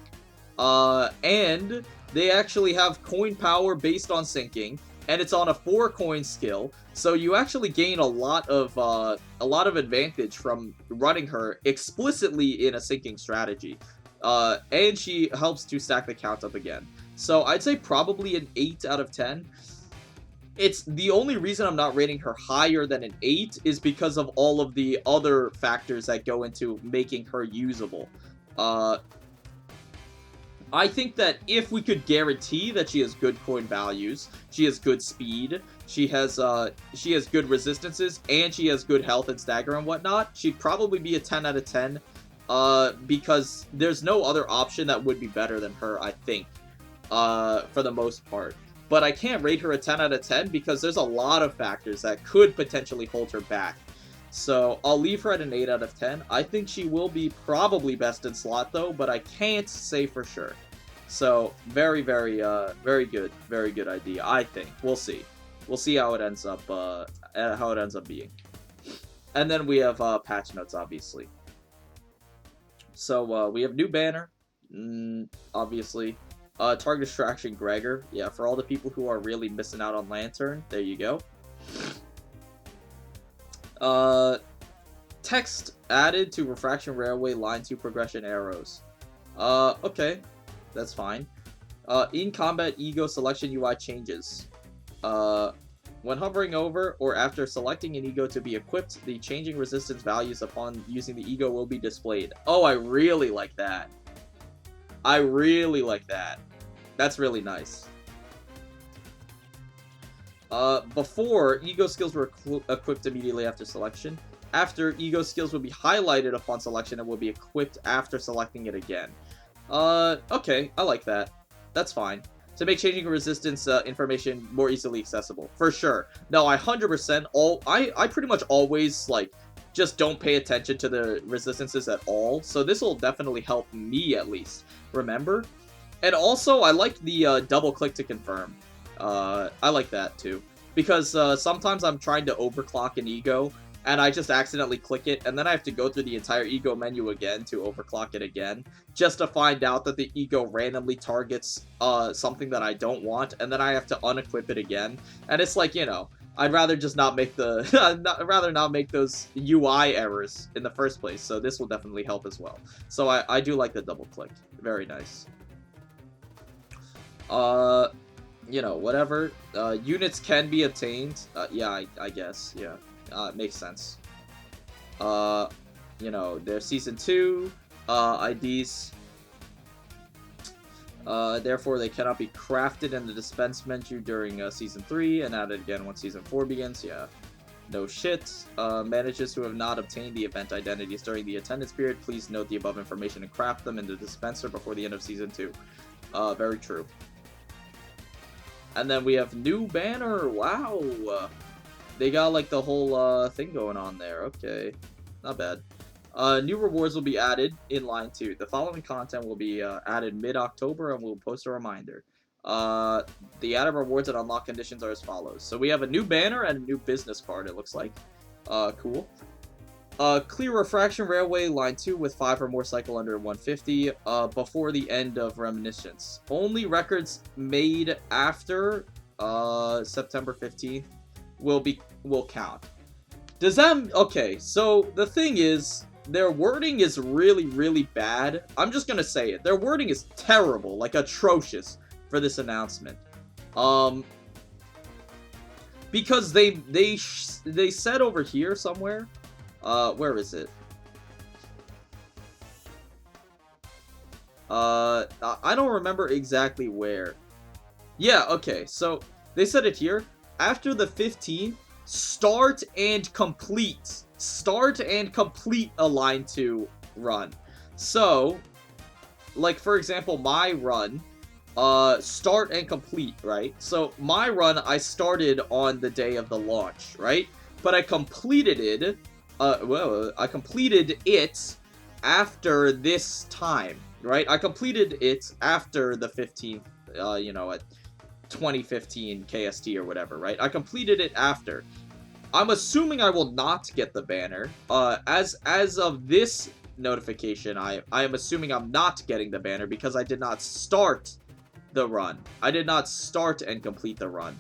and they actually have coin power based on sinking, and it's on a 4-coin skill, so you actually gain a lot of advantage from running her explicitly in a sinking strategy. And she helps to stack the count up again. So I'd say probably an 8 out of 10. It's the only reason I'm not rating her higher than an 8 is because of all of the other factors that go into making her usable. I think that if we could guarantee that she has good coin values, she has good speed, she has good resistances, and she has good health and stagger and whatnot, she'd probably be a 10 out of 10. Because there's no other option that would be better than her, I think. For the most part. But I can't rate her a 10 out of 10 because there's a lot of factors that could potentially hold her back. So I'll leave her at an 8 out of 10. I think she will be probably best in slot though, but I can't say for sure. So very, very good idea, I think. We'll see. We'll see how it ends up being. And then we have patch notes, obviously. So we have new banner, obviously. Target distraction Gregor. Yeah, for all the people who are really missing out on Lantern, there you go. Text added to Refraction Railway Line 2 progression arrows. Okay, that's fine. In combat ego selection UI changes. When hovering over or after selecting an ego to be equipped, the changing resistance values upon using the ego will be displayed. Oh, I really like that. I really like that. That's really nice. Before, ego skills were equipped immediately after selection. After, ego skills would be highlighted upon selection and will be equipped after selecting it again. Okay, I like that. That's fine. To make changing resistance information more easily accessible. For sure. No, I 100% I pretty much always, like, just don't pay attention to the resistances at all. So this will definitely help me, at least, remember. And also, I like the double click to confirm. I like that, too. Because sometimes I'm trying to overclock an ego, and I just accidentally click it, and then I have to go through the entire ego menu again to overclock it again, just to find out that the ego randomly targets something that I don't want, and then I have to unequip it again. And it's like, you know, I'd rather just not make the I'd rather not make those UI errors in the first place. So this will definitely help as well. So I do like the double click. Very nice. You know, whatever. Units can be obtained. Yeah, I guess. Yeah. It makes sense. You know, there's Season 2 IDs. Therefore, they cannot be crafted in the dispense menu during Season 3 and added again when Season 4 begins. Yeah. No shit. Managers who have not obtained the event identities during the attendance period, please note the above information and craft them in the dispenser before the end of Season 2. Very true. And then we have new banner. Wow. They got like the whole thing going on there. Okay. Not bad. New rewards will be added in line 2. The following content will be added mid-October and we'll post a reminder. The added rewards and unlock conditions are as follows. So we have a new banner and a new business card, it looks like. Cool. Clear refraction railway line 2 with 5 or more cycle under 150 before the end of reminiscence. Only records made after September 15th will count. Does that... Okay, so the thing is, their wording is really, really bad. I'm just gonna say it. Their wording is terrible, like atrocious for this announcement. Because they said over here somewhere, where is it? I don't remember exactly where. Yeah, okay, so they said it here. After the 15th, start and complete a line 2 run. So, like for example, my run, start and complete, right? So my run, I started on the day of the launch, right? But I completed it, I completed it after this time, right? I completed it after the 15th, you know, at 2015 KST or whatever, right? I completed it after. I'm assuming I will not get the banner. As of this notification, I am assuming I'm not getting the banner because I did not start the run. I did not start and complete the run.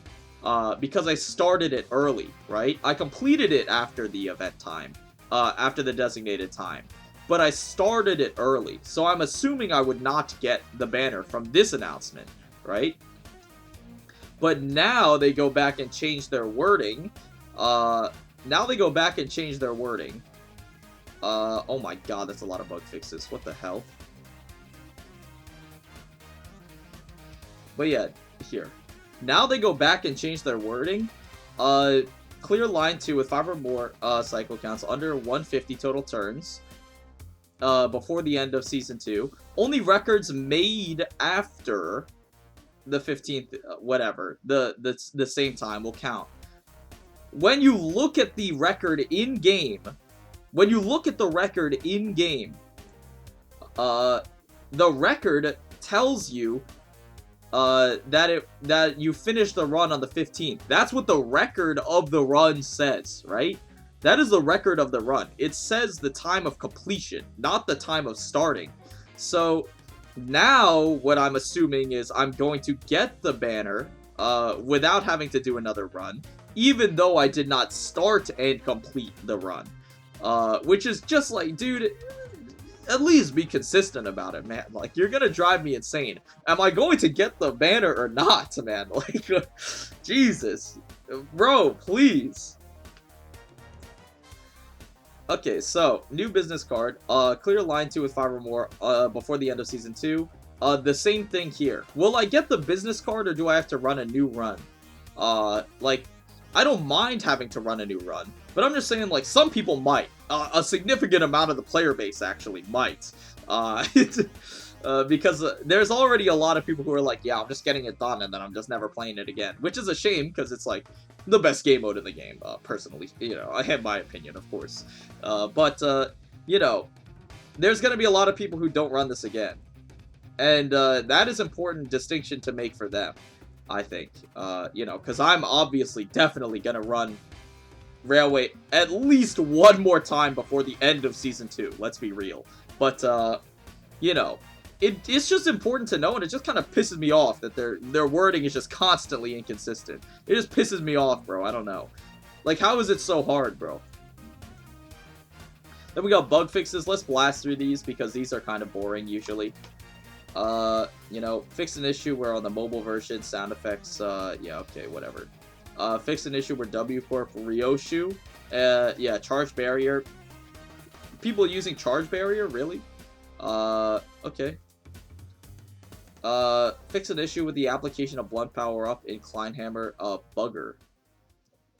Because I started it early, right? I completed it after the event time. After the designated time. But I started it early. So I'm assuming I would not get the banner from this announcement, right? But now they go back and change their wording. Oh my god, that's a lot of bug fixes. What the hell? But yeah, here. Now they go back and change their wording. Clear line 2 with 5 or more cycle counts under 150 total turns. Before the end of Season 2. Only records made after the 15th, whatever, the same time will count. When you look at the record in-game, the record tells you that you finished the run on the 15th. That's what the record of the run says, right? That is the record of the run. It says the time of completion, not the time of starting. So now what I'm assuming is I'm going to get the banner without having to do another run, even though I did not start and complete the run. Which is just like, dude, at least be consistent about it, man. Like, you're gonna drive me insane. Am I going to get the banner or not, man? Like, Jesus. Bro, please. Okay, so, new business card. Clear line 2 with 5 or more before the end of Season 2. The same thing here. Will I get the business card or do I have to run a new run? Like, I don't mind having to run a new run, but I'm just saying, like, some people might. A significant amount of the player base actually might. Because there's already a lot of people who are like, yeah, I'm just getting it done and then I'm just never playing it again. Which is a shame, because it's, like, the best game mode in the game, personally. You know, I have my opinion, of course. But, you know, there's gonna be a lot of people who don't run this again. And, that is important distinction to make for them. I think, you know, because I'm obviously definitely gonna run Railway at least one more time before the end of Season 2, let's be real. But, you know, it's just important to know, and it just kind of pisses me off that their wording is just constantly inconsistent. It just pisses me off, bro. I don't know. Like, how is it so hard, bro? Then we got bug fixes. Let's blast through these because these are kind of boring usually. You know, fix an issue where on the mobile version, sound effects, yeah, okay, whatever. Fix an issue where W-Port for Ryoshu. Yeah, charge barrier. People using charge barrier? Really? Okay. Fix an issue with the application of blunt power up in Kleinhammer, bugger.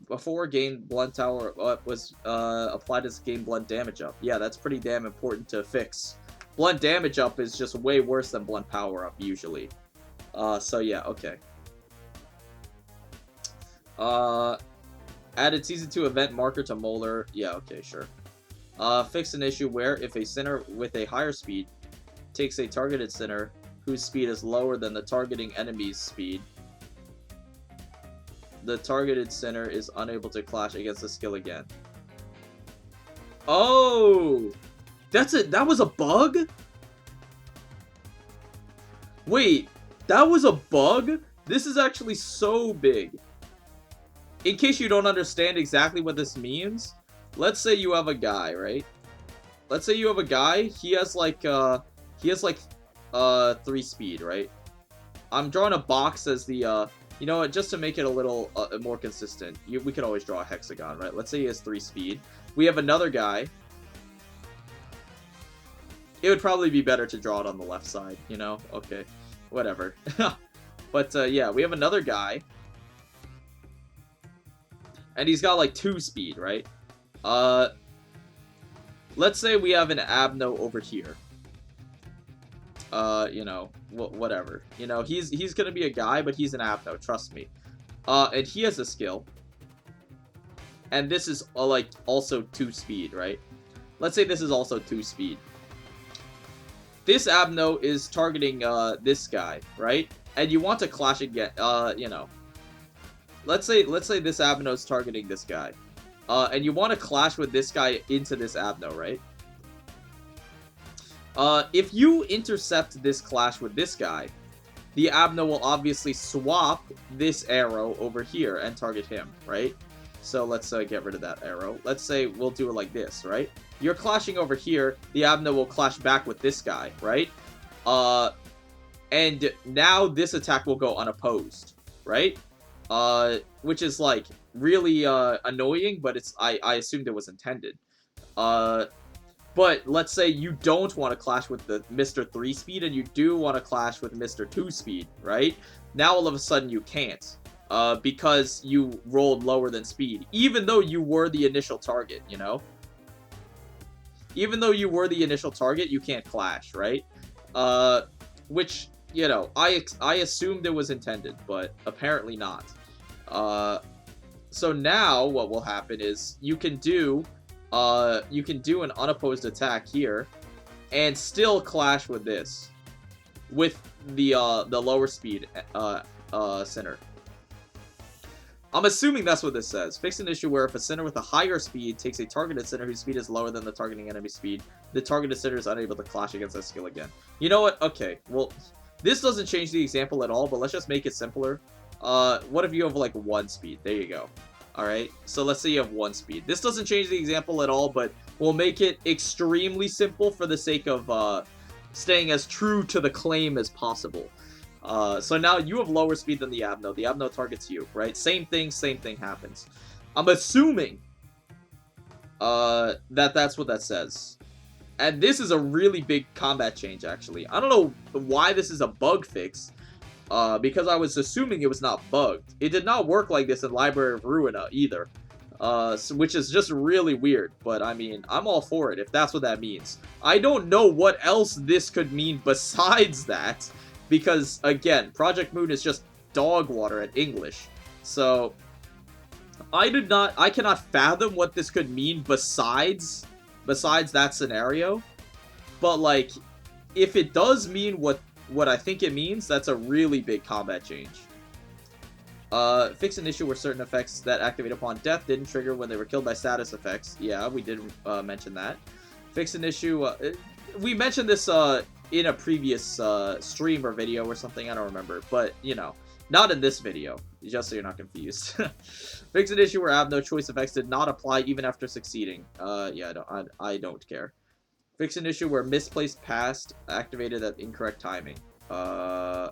Before gain blunt power up was, applied as gain blunt damage up. Yeah, that's pretty damn important to fix. Blunt damage up is just way worse than blunt power up, usually. So yeah, okay. Added Season 2 event marker to Molar. Yeah, okay, sure. Fix an issue where if a center with a higher speed takes a targeted center whose speed is lower than the targeting enemy's speed, the targeted center is unable to clash against the skill again. Oh! That's it. That was a bug? Wait, that was a bug? This is actually so big. In case you don't understand exactly what this means, let's say you have a guy, right? Let's say you have a guy, he has like 3 speed, right? I'm drawing a box as the, you know what, just to make it a little more consistent, we could always draw a hexagon, right? Let's say he has 3 speed. We have another guy. It would probably be better to draw it on the left side, you know? Okay, whatever. But, yeah, we have another guy. And he's got, like, 2 speed, right? Let's say we have an Abno over here. You know, whatever. You know, he's gonna be a guy, but he's an Abno, trust me. And he has a skill. And this is, like, also 2 speed, right? Let's say this is also 2 speed. This Abno is targeting, this guy, right? And you want to clash again, you know. Let's say this Abno is targeting this guy. And you want to clash with this guy into this Abno, right? If you intercept this clash with this guy, the Abno will obviously swap this arrow over here and target him, right? So let's get rid of that arrow. Let's say we'll do it like this, right? You're clashing over here, the Abno will clash back with this guy, right? And now this attack will go unopposed, right? Which is, like, really, annoying, but it's, I assumed it was intended. But let's say you don't want to clash with the Mr. 3 speed, and you do want to clash with Mr. 2 speed, right? Now all of a sudden you can't, because you rolled lower than speed, even though you were the initial target, you know? Even though you were the initial target, you can't clash, right? Which, you know, I assumed it was intended, but apparently not. So now what will happen is you can do an unopposed attack here and still clash with this, with the lower speed center. I'm assuming that's what this says. Fix an issue where if a center with a higher speed takes a targeted center whose speed is lower than the targeting enemy speed, the targeted center is unable to clash against that skill again. You know what? Okay, well, this doesn't change the example at all, but let's just make it simpler. What if you have, like, 1 speed? There you go. Alright, so let's say you have 1 speed. This doesn't change the example at all, but we'll make it extremely simple for the sake of, staying as true to the claim as possible. So now you have lower speed than the Abno. The Abno targets you, right? Same thing happens. I'm assuming, that's what that says. And this is a really big combat change, actually. I don't know why this is a bug fix, because I was assuming it was not bugged. It did not work like this in Library of Ruina, either. Which is just really weird, but I mean, I'm all for it, if that's what that means. I don't know what else this could mean besides that, because, again, Project Moon is just dog water at English. So, I cannot fathom what this could mean besides that scenario. But, like, if it does mean what I think it means, that's a really big combat change. Fix an issue where certain effects that activate upon death didn't trigger when they were killed by status effects. Yeah, we did mention that. Fix an issue, we mentioned this in a previous stream or video or something. I don't remember, but you know, not in this video, just so you're not confused. Fix an issue where Abno choice effects did not apply even after succeeding. Yeah, I don't care. Fix an issue where misplaced past activated at incorrect timing. I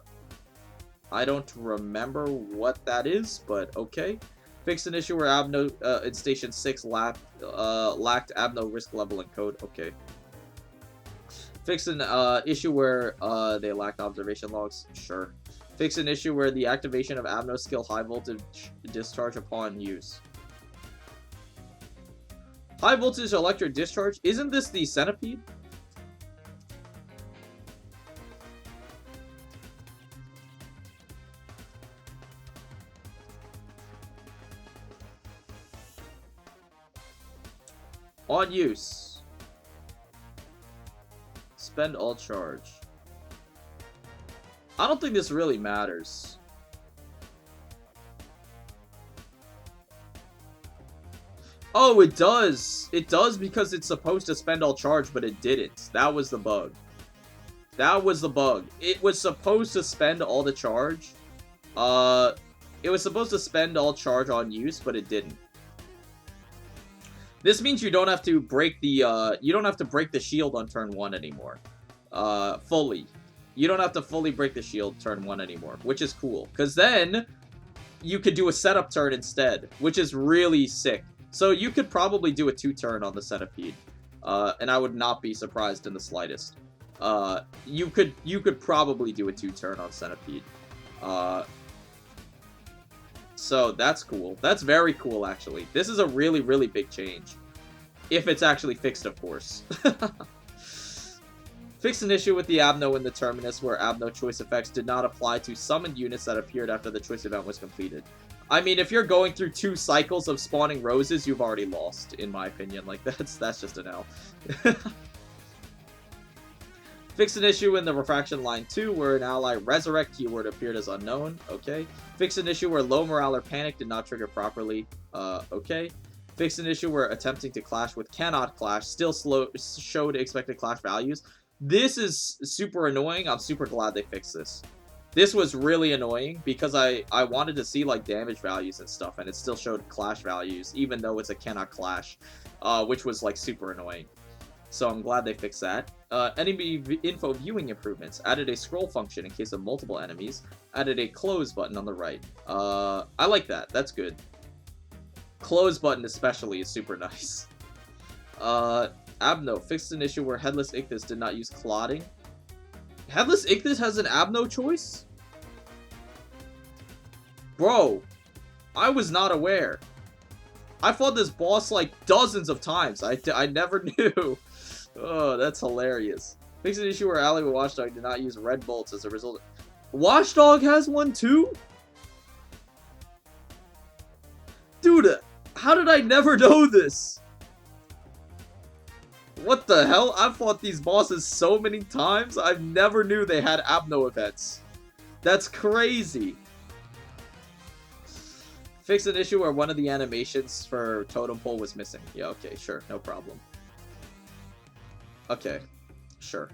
don't remember what that is, but okay. Fix an issue where Abno in Station 6 lacked Abno risk level and code. Okay. Fix an issue where they lacked observation logs. Sure. Fix an issue where the activation of Abno skill high voltage discharge upon use. High voltage electric discharge? Isn't this the centipede? On use. Spend all charge. I don't think this really matters. Oh, it does. It does because it's supposed to spend all charge, but it didn't. That was the bug. That was the bug. It was supposed to spend all the charge. It was supposed to spend all charge on use, but it didn't. This means you don't have to break the shield on turn 1 anymore. Fully. You don't have to fully break the shield turn 1 anymore, which is cool. Because then, you could do a setup turn instead, which is really sick. So you could probably do a 2-turn on the centipede. And I would not be surprised in the slightest. You could probably do a 2-turn on centipede. So that's cool. That's very cool, actually. This is a really, really big change. If it's actually fixed, of course. Fix an issue with the Abno in the Terminus where Abno choice effects did not apply to summoned units that appeared after the choice event was completed. I mean, if you're going through 2 cycles of spawning roses, you've already lost, in my opinion. Like, that's just an L. Fix an issue in the Refraction Line 2 where an ally Resurrect keyword appeared as unknown. Okay. Fix an issue where low morale or panic did not trigger properly. Okay. Fix an issue where attempting to clash with cannot clash still showed expected clash values. This is super annoying. I'm super glad they fixed this. This was really annoying because I wanted to see like damage values and stuff, and it still showed clash values even though it's a cannot clash, which was like super annoying. So I'm glad they fixed that. Enemy info viewing improvements. Added a scroll function in case of multiple enemies. Added a close button on the right. I like that. That's good. Close button especially is super nice. Abno fixed an issue where Headless Ichthys did not use clotting. Headless Ichthys has an Abno choice? Bro, I was not aware. I fought this boss like dozens of times. I never knew. Oh, that's hilarious. Fix an issue where Ally with Watchdog did not use red bolts as a result. Watchdog has one too? Dude, how did I never know this? What the hell? I've fought these bosses so many times, I've never knew they had Abno events. That's crazy. Fix an issue where one of the animations for Totem Pole was missing. Yeah, okay, sure, no problem. Okay, sure.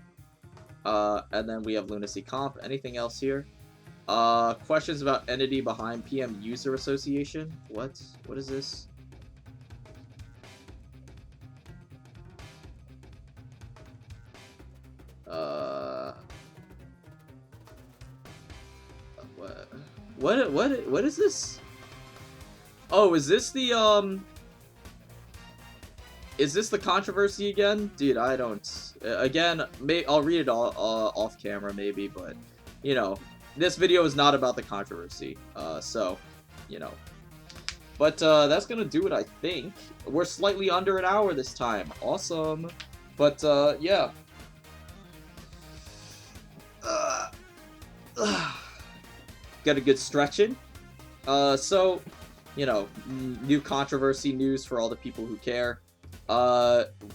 And then we have Lunacy Comp. Anything else here? Questions about entity behind PM User Association? What? What is this? What is this? Oh, is this the is this the controversy again? Dude, I don't. Again, I'll read it all off camera maybe, but you know, this video is not about the controversy. So, you know. But that's gonna do it, I think. We're slightly under an hour this time. Awesome. But yeah. Got a good stretching. So, you know, new controversy news for all the people who care.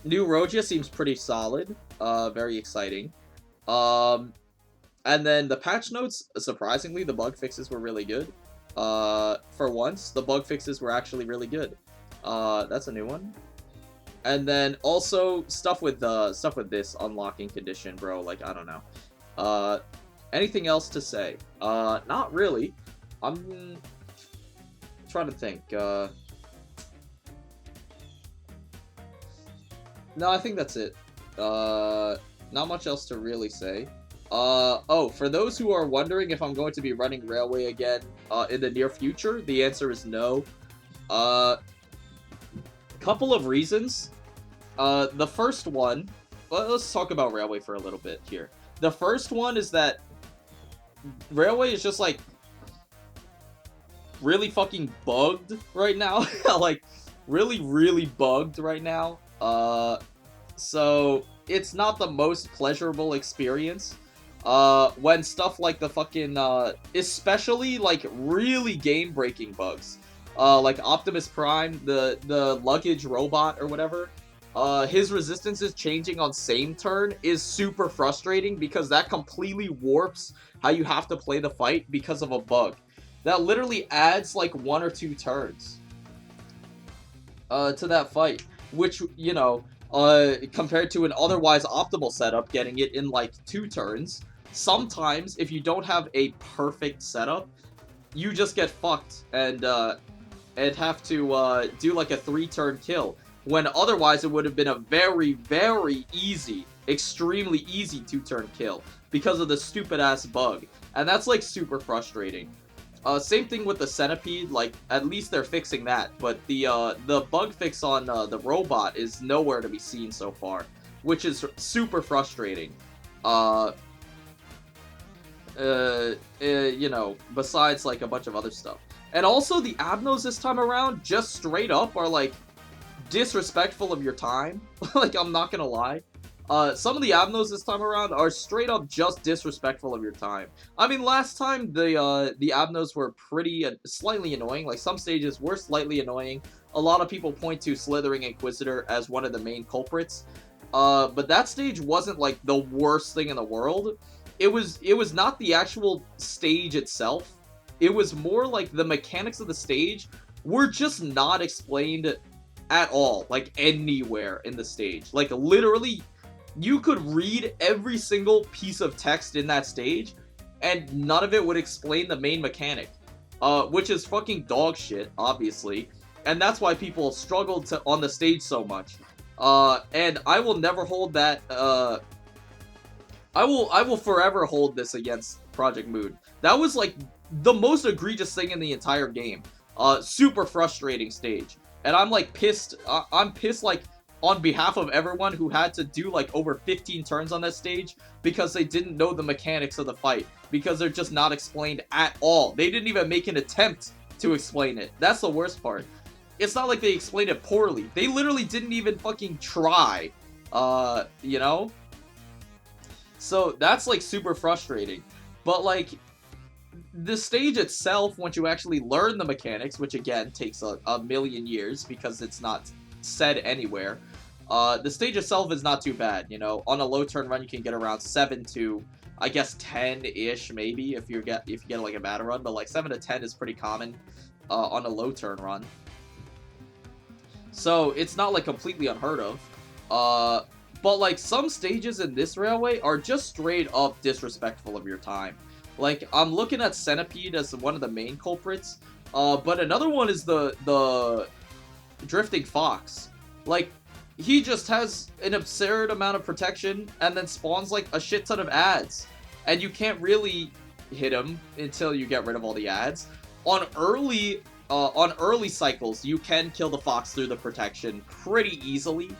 New Rodya seems pretty solid. Very exciting. And then the patch notes, surprisingly, the bug fixes were really good. For once, the bug fixes were actually really good. That's a new one. And then also stuff with this unlocking condition, bro. Like, I don't know. Anything else to say? Not really. I'm trying to think. No, I think that's it. Not much else to really say. Oh, for those who are wondering if I'm going to be running Railway again, in the near future, the answer is no. Couple of reasons. The first one, well, let's talk about Railway for a little bit here. The first one is that Railway is just, like, really fucking bugged right now. Like, really, really bugged right now. So it's not the most pleasurable experience. When stuff like the fucking, especially, like, really game-breaking bugs. Like Optimus Prime, the luggage robot or whatever, his resistance is changing on same turn is super frustrating because that completely warps how you have to play the fight because of a bug. That literally adds like 1 or 2 turns to that fight, which, you know, compared to an otherwise optimal setup, getting it in like 2 turns, sometimes if you don't have a perfect setup, you just get fucked and have to do like a 3-turn kill, when otherwise it would have been a very, very easy, extremely easy 2-turn kill because of the stupid ass bug. And that's like super frustrating. Same thing with the Centipede, like, at least they're fixing that, but the bug fix on the robot is nowhere to be seen so far, which is super frustrating. You know, besides like a bunch of other stuff. And also the Abnos this time around just straight up are like disrespectful of your time. Like, I'm not gonna lie. Some of the Abnos this time around are straight up just disrespectful of your time. I mean, last time the Abnos were pretty slightly annoying. Like, some stages were slightly annoying. A lot of people point to Slithering Inquisitor as one of the main culprits. But that stage wasn't like the worst thing in the world. It was not the actual stage itself. It was more like the mechanics of the stage were just not explained at all, like anywhere in the stage. Like, literally, you could read every single piece of text in that stage, and none of it would explain the main mechanic. Which is fucking dog shit, obviously. And that's why people struggled on the stage so much. And I will never hold that, I will forever hold this against Project Moon. That was, like, the most egregious thing in the entire game. Super frustrating stage. And I'm, like, pissed. I'm pissed, like, on behalf of everyone who had to do, like, over 15 turns on that stage because they didn't know the mechanics of the fight. Because they're just not explained at all. They didn't even make an attempt to explain it. That's the worst part. It's not like they explained it poorly. They literally didn't even fucking try. You know? So that's, like, super frustrating. But, like, the stage itself, once you actually learn the mechanics, which again takes a million years because it's not said anywhere, the stage itself is not too bad, you know. On a low turn run, you can get around 7 to, I guess, 10-ish maybe if you get like a bad run, but like 7 to 10 is pretty common on a low turn run. So it's not like completely unheard of. But like some stages in this railway are just straight up disrespectful of your time. Like, I'm looking at Centipede as one of the main culprits, but another one is the Drifting Fox. Like, he just has an absurd amount of protection and then spawns like a shit ton of ads. And you can't really hit him until you get rid of all the ads. On early cycles, you can kill the Fox through the protection pretty easily.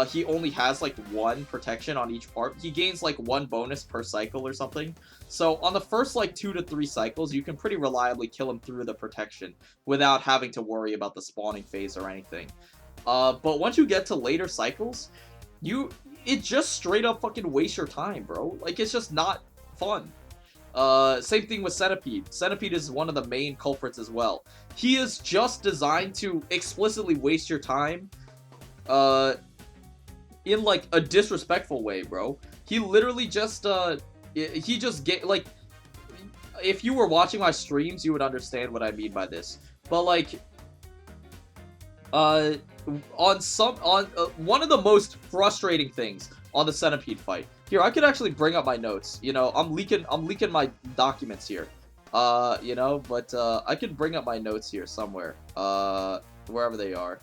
He only has like 1 protection on each part. He gains like 1 bonus per cycle or something. So on the first like 2 to 3 cycles, you can pretty reliably kill him through the protection without having to worry about the spawning phase or anything. But once you get to later cycles, it just straight up fucking wastes your time, bro. Like, it's just not fun. Same thing with Centipede. Centipede is one of the main culprits as well. He is just designed to explicitly waste your time, in like a disrespectful way, bro. He literally just like, if you were watching my streams, you would understand what I mean by this. But like, one of the most frustrating things on the centipede fight. Here, I could actually bring up my notes. You know, I'm leaking my documents here. You know, but I could bring up my notes here somewhere. Wherever they are.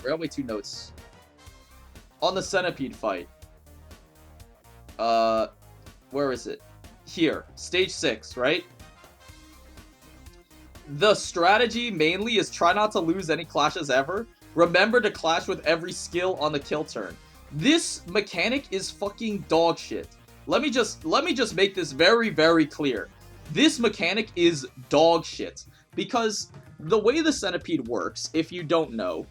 Railway 2 notes. On the centipede fight. Where is it? Here, stage 6, right? The strategy mainly is try not to lose any clashes ever. Remember to clash with every skill on the kill turn. This mechanic is fucking dog shit. Let me just make this very, very clear. This mechanic is dog shit. Because the way the centipede works, if you don't know,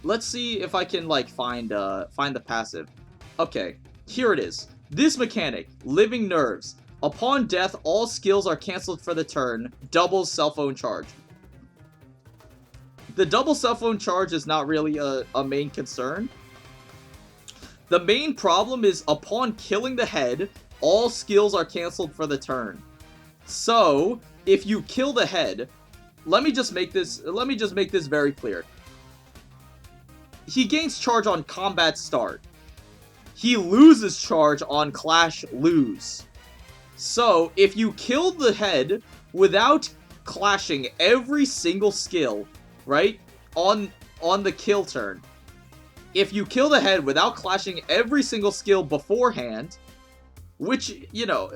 let's see if I can, like, find the passive. Okay, here it is. This mechanic, Living Nerves. Upon death, all skills are cancelled for the turn. Doubles cell phone charge. The double cell phone charge is not really a main concern. The main problem is upon killing the head, all skills are cancelled for the turn. So, if you kill the head, let me just make this very clear. He gains charge on combat start. He loses charge on clash lose. So, if you kill the head without clashing every single skill, right, on the kill turn, if you kill the head without clashing every single skill beforehand, which, you know,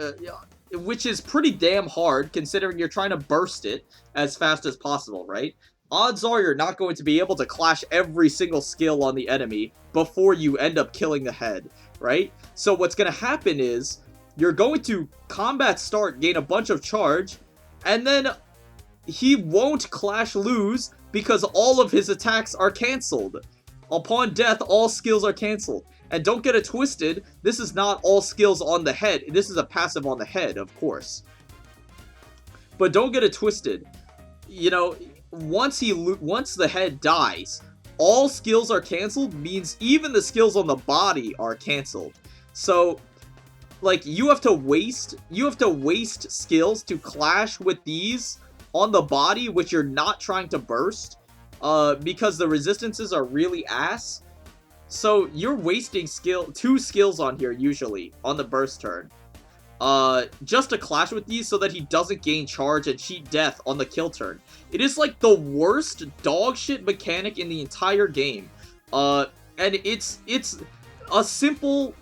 which is pretty damn hard considering you're trying to burst it as fast as possible, right? Odds are you're not going to be able to clash every single skill on the enemy before you end up killing the head, right? So what's going to happen is you're going to combat start, gain a bunch of charge, and then he won't clash lose because all of his attacks are cancelled. Upon death, all skills are cancelled. And don't get it twisted, this is not all skills on the head. This is a passive on the head, of course. But don't get it twisted. You know, once the head dies, all skills are cancelled means even the skills on the body are cancelled. So, like, you have to waste skills to clash with these on the body, which you're not trying to burst, because the resistances are really ass. So you're wasting two skills on here usually on the burst turn, just to clash with these so that he doesn't gain charge and cheat death on the kill turn. It is like the worst dog shit mechanic in the entire game, and it's a simple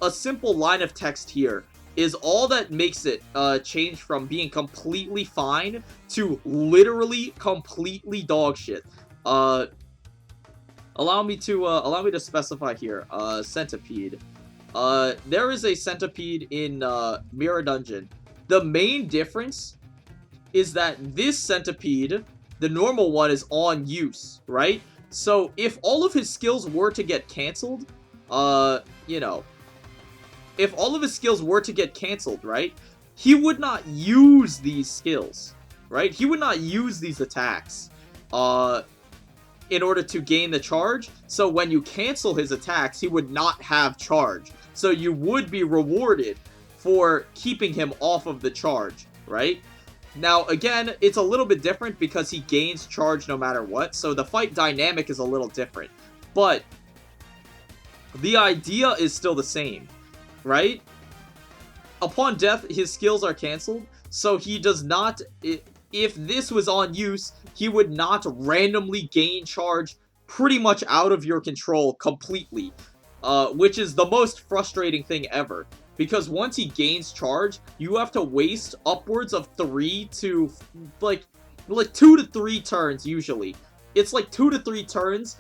line of text here is all that makes it change from being completely fine to literally completely dog shit. Allow me to specify here. Centipede. There is a centipede in Mirror Dungeon. The main difference is that this centipede, the normal one, is on use, right? So if all of his skills were to get cancelled, you know, if all of his skills were to get cancelled, right, he would not use these skills, right? He would not use these attacks, in order to gain the charge. So when you cancel his attacks, he would not have charge. So you would be rewarded for keeping him off of the charge, right? Now, again, it's a little bit different because he gains charge no matter what. So the fight dynamic is a little different. But the idea is still the same, right? Upon death, his skills are canceled. So he does not... If this was on use, he would not randomly gain charge pretty much out of your control completely, which is the most frustrating thing ever. Because once he gains charge, you have to waste upwards of 3 to, like 2 to 3 turns usually. It's like 2 to 3 turns,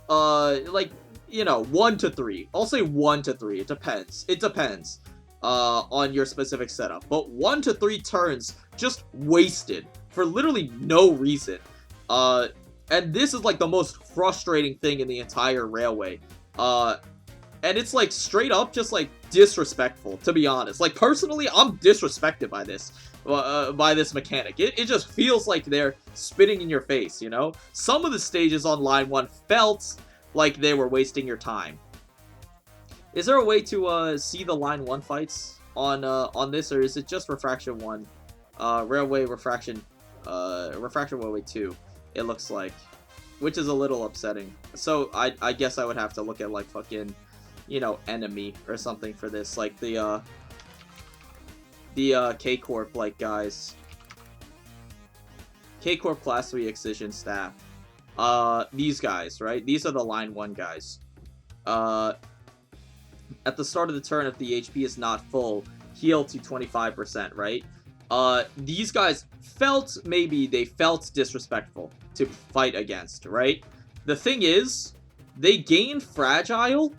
like, you know, 1 to 3. I'll say 1 to 3, it depends. It depends, on your specific setup. But 1 to 3 turns just wasted for literally no reason. And this is like the most frustrating thing in the entire railway. And it's like straight up just like disrespectful, to be honest. Like personally, I'm disrespected by this mechanic. It just feels like they're spitting in your face, you know? Some of the stages on line 1 felt like they were wasting your time. Is there a way to see the line 1 fights on this, or is it just Refraction 1? Railway Refraction, Refraction Railway 2, it looks like. which is a little upsetting. So I guess I would have to look at like fucking, you know, enemy or something for this, like the K Corp like guys. K Corp Class 3 Excision staff. These guys, right? These are the line 1 guys. At the start of the turn, if the HP is not full, heal to 25%, right? These guys maybe they felt disrespectful to fight against, right? The thing is, they gained Fragile,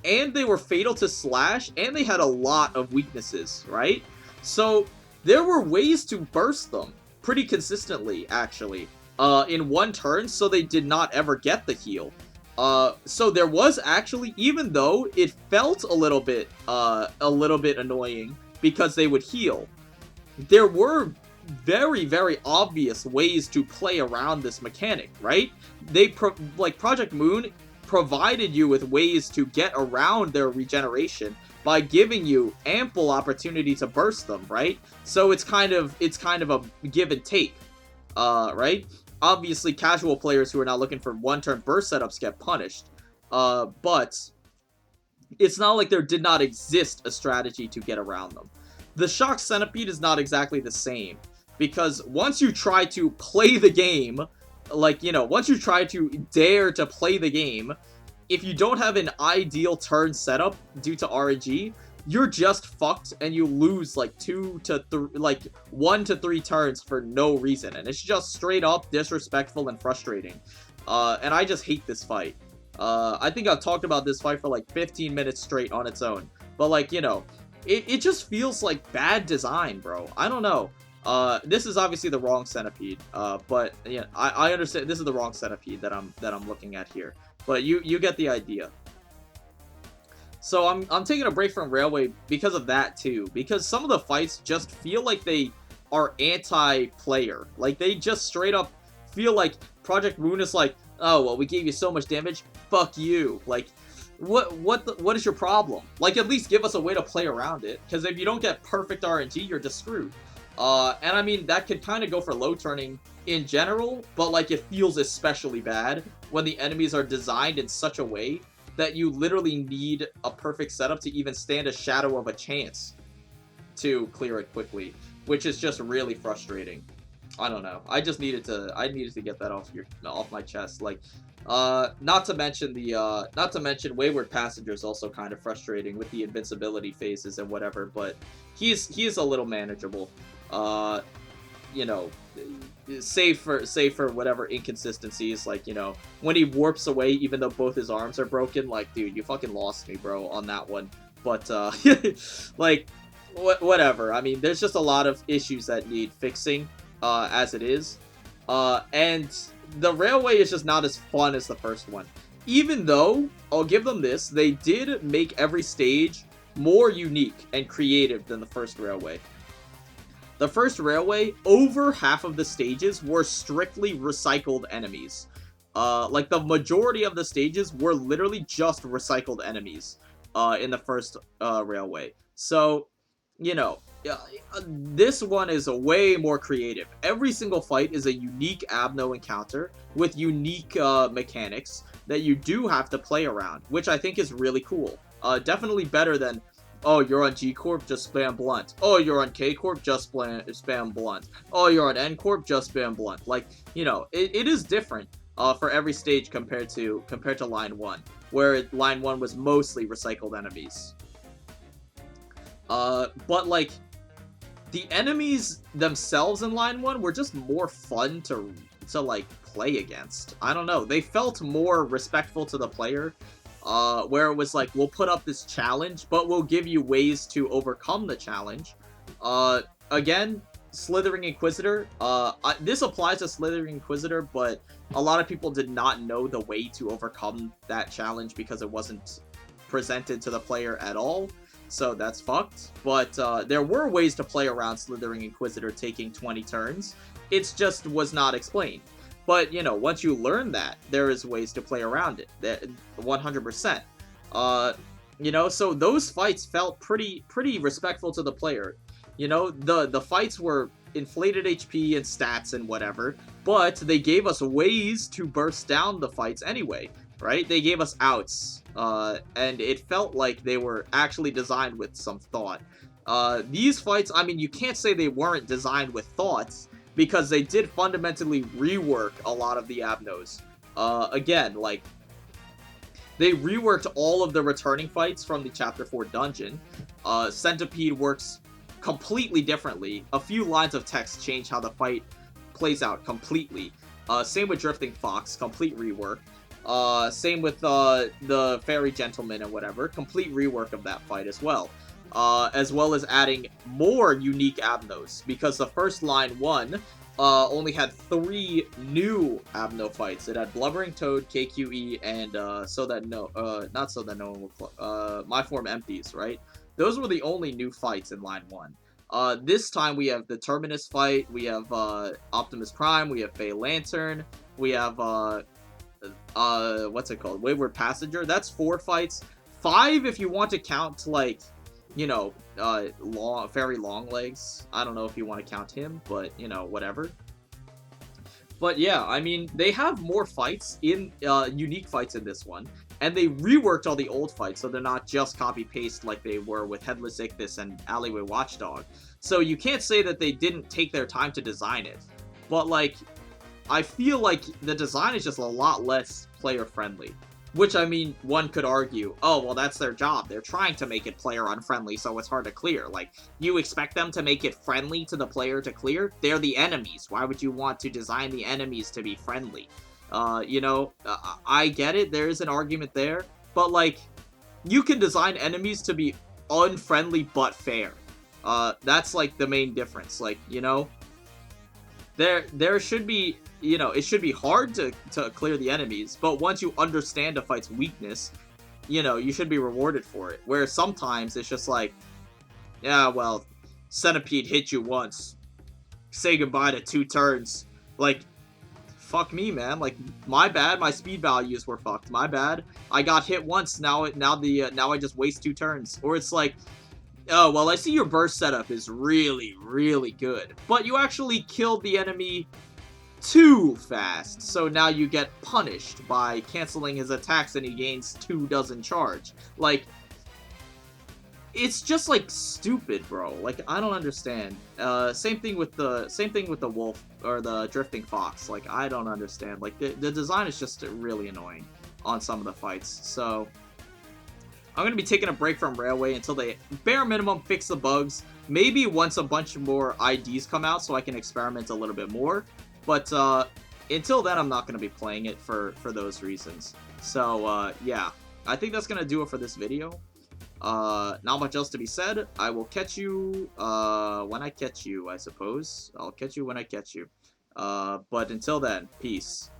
and they were fatal to Slash, and they had a lot of weaknesses, right? So, there were ways to burst them pretty consistently, actually, in one turn, so they did not ever get the heal. So there was actually, even though it felt a little bit annoying because they would heal, there were very, very obvious ways to play around this mechanic, right? Like Project Moon provided you with ways to get around their regeneration by giving you ample opportunity to burst them, right? So it's kind of a give and take, right? Obviously, casual players who are not looking for one-turn burst setups get punished, but it's not like there did not exist a strategy to get around them. The Shock Centipede is not exactly the same, because once you try to play the game, like, you know, once you try to dare to play the game, if you don't have an ideal turn setup due to RNG, you're just fucked and you lose like 1 to 3 turns for no reason, and it's just straight up disrespectful and frustrating. And I just hate this fight. I think I've talked about this fight for like 15 minutes straight on its own, but like, you know, it just feels like bad design, bro. I don't know. This is obviously the wrong centipede, but yeah, I understand this is the wrong centipede that I'm looking at here, but you get the idea. So I'm taking a break from Railway because of that too, because some of the fights just feel like they are anti-player. Like they just straight up feel like Project Moon is like, oh well, we gave you so much damage, fuck you. Like, what is your problem? Like, at least give us a way to play around it, because if you don't get perfect RNG, you're just screwed. And I mean, that could kind of go for low turning in general, but like it feels especially bad when the enemies are designed in such a way that you literally need a perfect setup to even stand a shadow of a chance to clear it quickly, which is just really frustrating. I don't know. I needed to get that off my chest. Like, not to mention Wayward Passenger is also kind of frustrating with the invincibility phases and whatever, but he is a little manageable. You know, save for whatever inconsistencies, like, you know, when he warps away even though both his arms are broken, like, dude, you fucking lost me, bro, on that one. But like, whatever. I mean, there's just a lot of issues that need fixing as it is, and the Railway is just not as fun as the first one. Even though I'll give them this, they did make every stage more unique and creative than the first Railway. The first Railway, over half of the stages were strictly recycled enemies. Like, the majority of the stages were literally just recycled enemies in the first Railway. So, you know, this one is way more creative. Every single fight is a unique Abno encounter with unique mechanics that you do have to play around, which I think is really cool. Definitely better than, oh, you're on G Corp, just spam blunt. Oh, you're on K Corp, just spam blunt. Oh, you're on N Corp, just spam blunt. Like, you know, it is different for every stage compared to Line 1, where Line 1 was mostly recycled enemies. But like, the enemies themselves in Line 1 were just more fun to like play against. I don't know, they felt more respectful to the player. Where it was like, we'll put up this challenge, but we'll give you ways to overcome the challenge. Again, Slithering Inquisitor. This applies to Slithering Inquisitor, but a lot of people did not know the way to overcome that challenge because it wasn't presented to the player at all. So that's fucked. But there were ways to play around Slithering Inquisitor taking 20 turns. It just was not explained. But, you know, once you learn that, there is ways to play around it. 100%. You know, so those fights felt pretty respectful to the player. You know, the fights were inflated HP and stats and whatever, but they gave us ways to burst down the fights anyway, right? They gave us outs, and it felt like they were actually designed with some thought. These fights, I mean, you can't say they weren't designed with thoughts, because they did fundamentally rework a lot of the Abnos. Again, like, they reworked all of the returning fights from the Chapter 4 dungeon. Centipede works completely differently. A few lines of text change how the fight plays out completely. Same with Drifting Fox, complete rework. Same with the Fairy Gentleman and whatever, complete rework of that fight as well. As well as adding more unique Abnos, because the first line 1 only had 3 new Abno fights. It had Blubbering Toad, KQE, and not So That No One Will My Form Empties, right? Those were the only new fights in line 1. This time we have the Terminus fight, we have Optimus Prime, we have Fey Lantern, we have what's it called? Wayward Passenger. That's 4 fights. 5 if you want to count, like, you know, Fairy Longlegs. I don't know if you want to count him, but, you know, whatever. But yeah, I mean, they have more fights in, unique fights in this one, and they reworked all the old fights, so they're not just copy-paste like they were with Headless Ichthys and Alleyway Watchdog. So you can't say that they didn't take their time to design it, but, like, I feel like the design is just a lot less player-friendly. Which, I mean, one could argue, oh, well, that's their job. They're trying to make it player-unfriendly, so it's hard to clear. Like, you expect them to make it friendly to the player to clear? They're the enemies. Why would you want to design the enemies to be friendly? You know, I get it. There is an argument there. But, like, you can design enemies to be unfriendly but fair. That's, like, the main difference. Like, you know, there should be, you know, it should be hard to clear the enemies, but once you understand a fight's weakness, you know, you should be rewarded for it. Where sometimes it's just like, yeah, well, Centipede hit you once. Say goodbye to 2 turns. Like, fuck me, man. Like, my bad, my speed values were fucked. My bad. I got hit once, now I just waste 2 turns. Or it's like, oh, well, I see your burst setup is really, really good, but you actually killed the enemy too fast, so now you get punished by canceling his attacks and he gains 2 dozen charge. Like, it's just, like, stupid, bro. Like, I don't understand. Same thing with the wolf, or the Drifting Fox. Like, I don't understand. Like, the design is just really annoying on some of the fights, so I'm going to be taking a break from Railway until they, bare minimum, fix the bugs. Maybe once a bunch more IDs come out so I can experiment a little bit more. But until then, I'm not going to be playing it for those reasons. So, yeah. I think that's going to do it for this video. Not much else to be said. I will catch you when I catch you, I suppose. I'll catch you when I catch you. But until then, peace.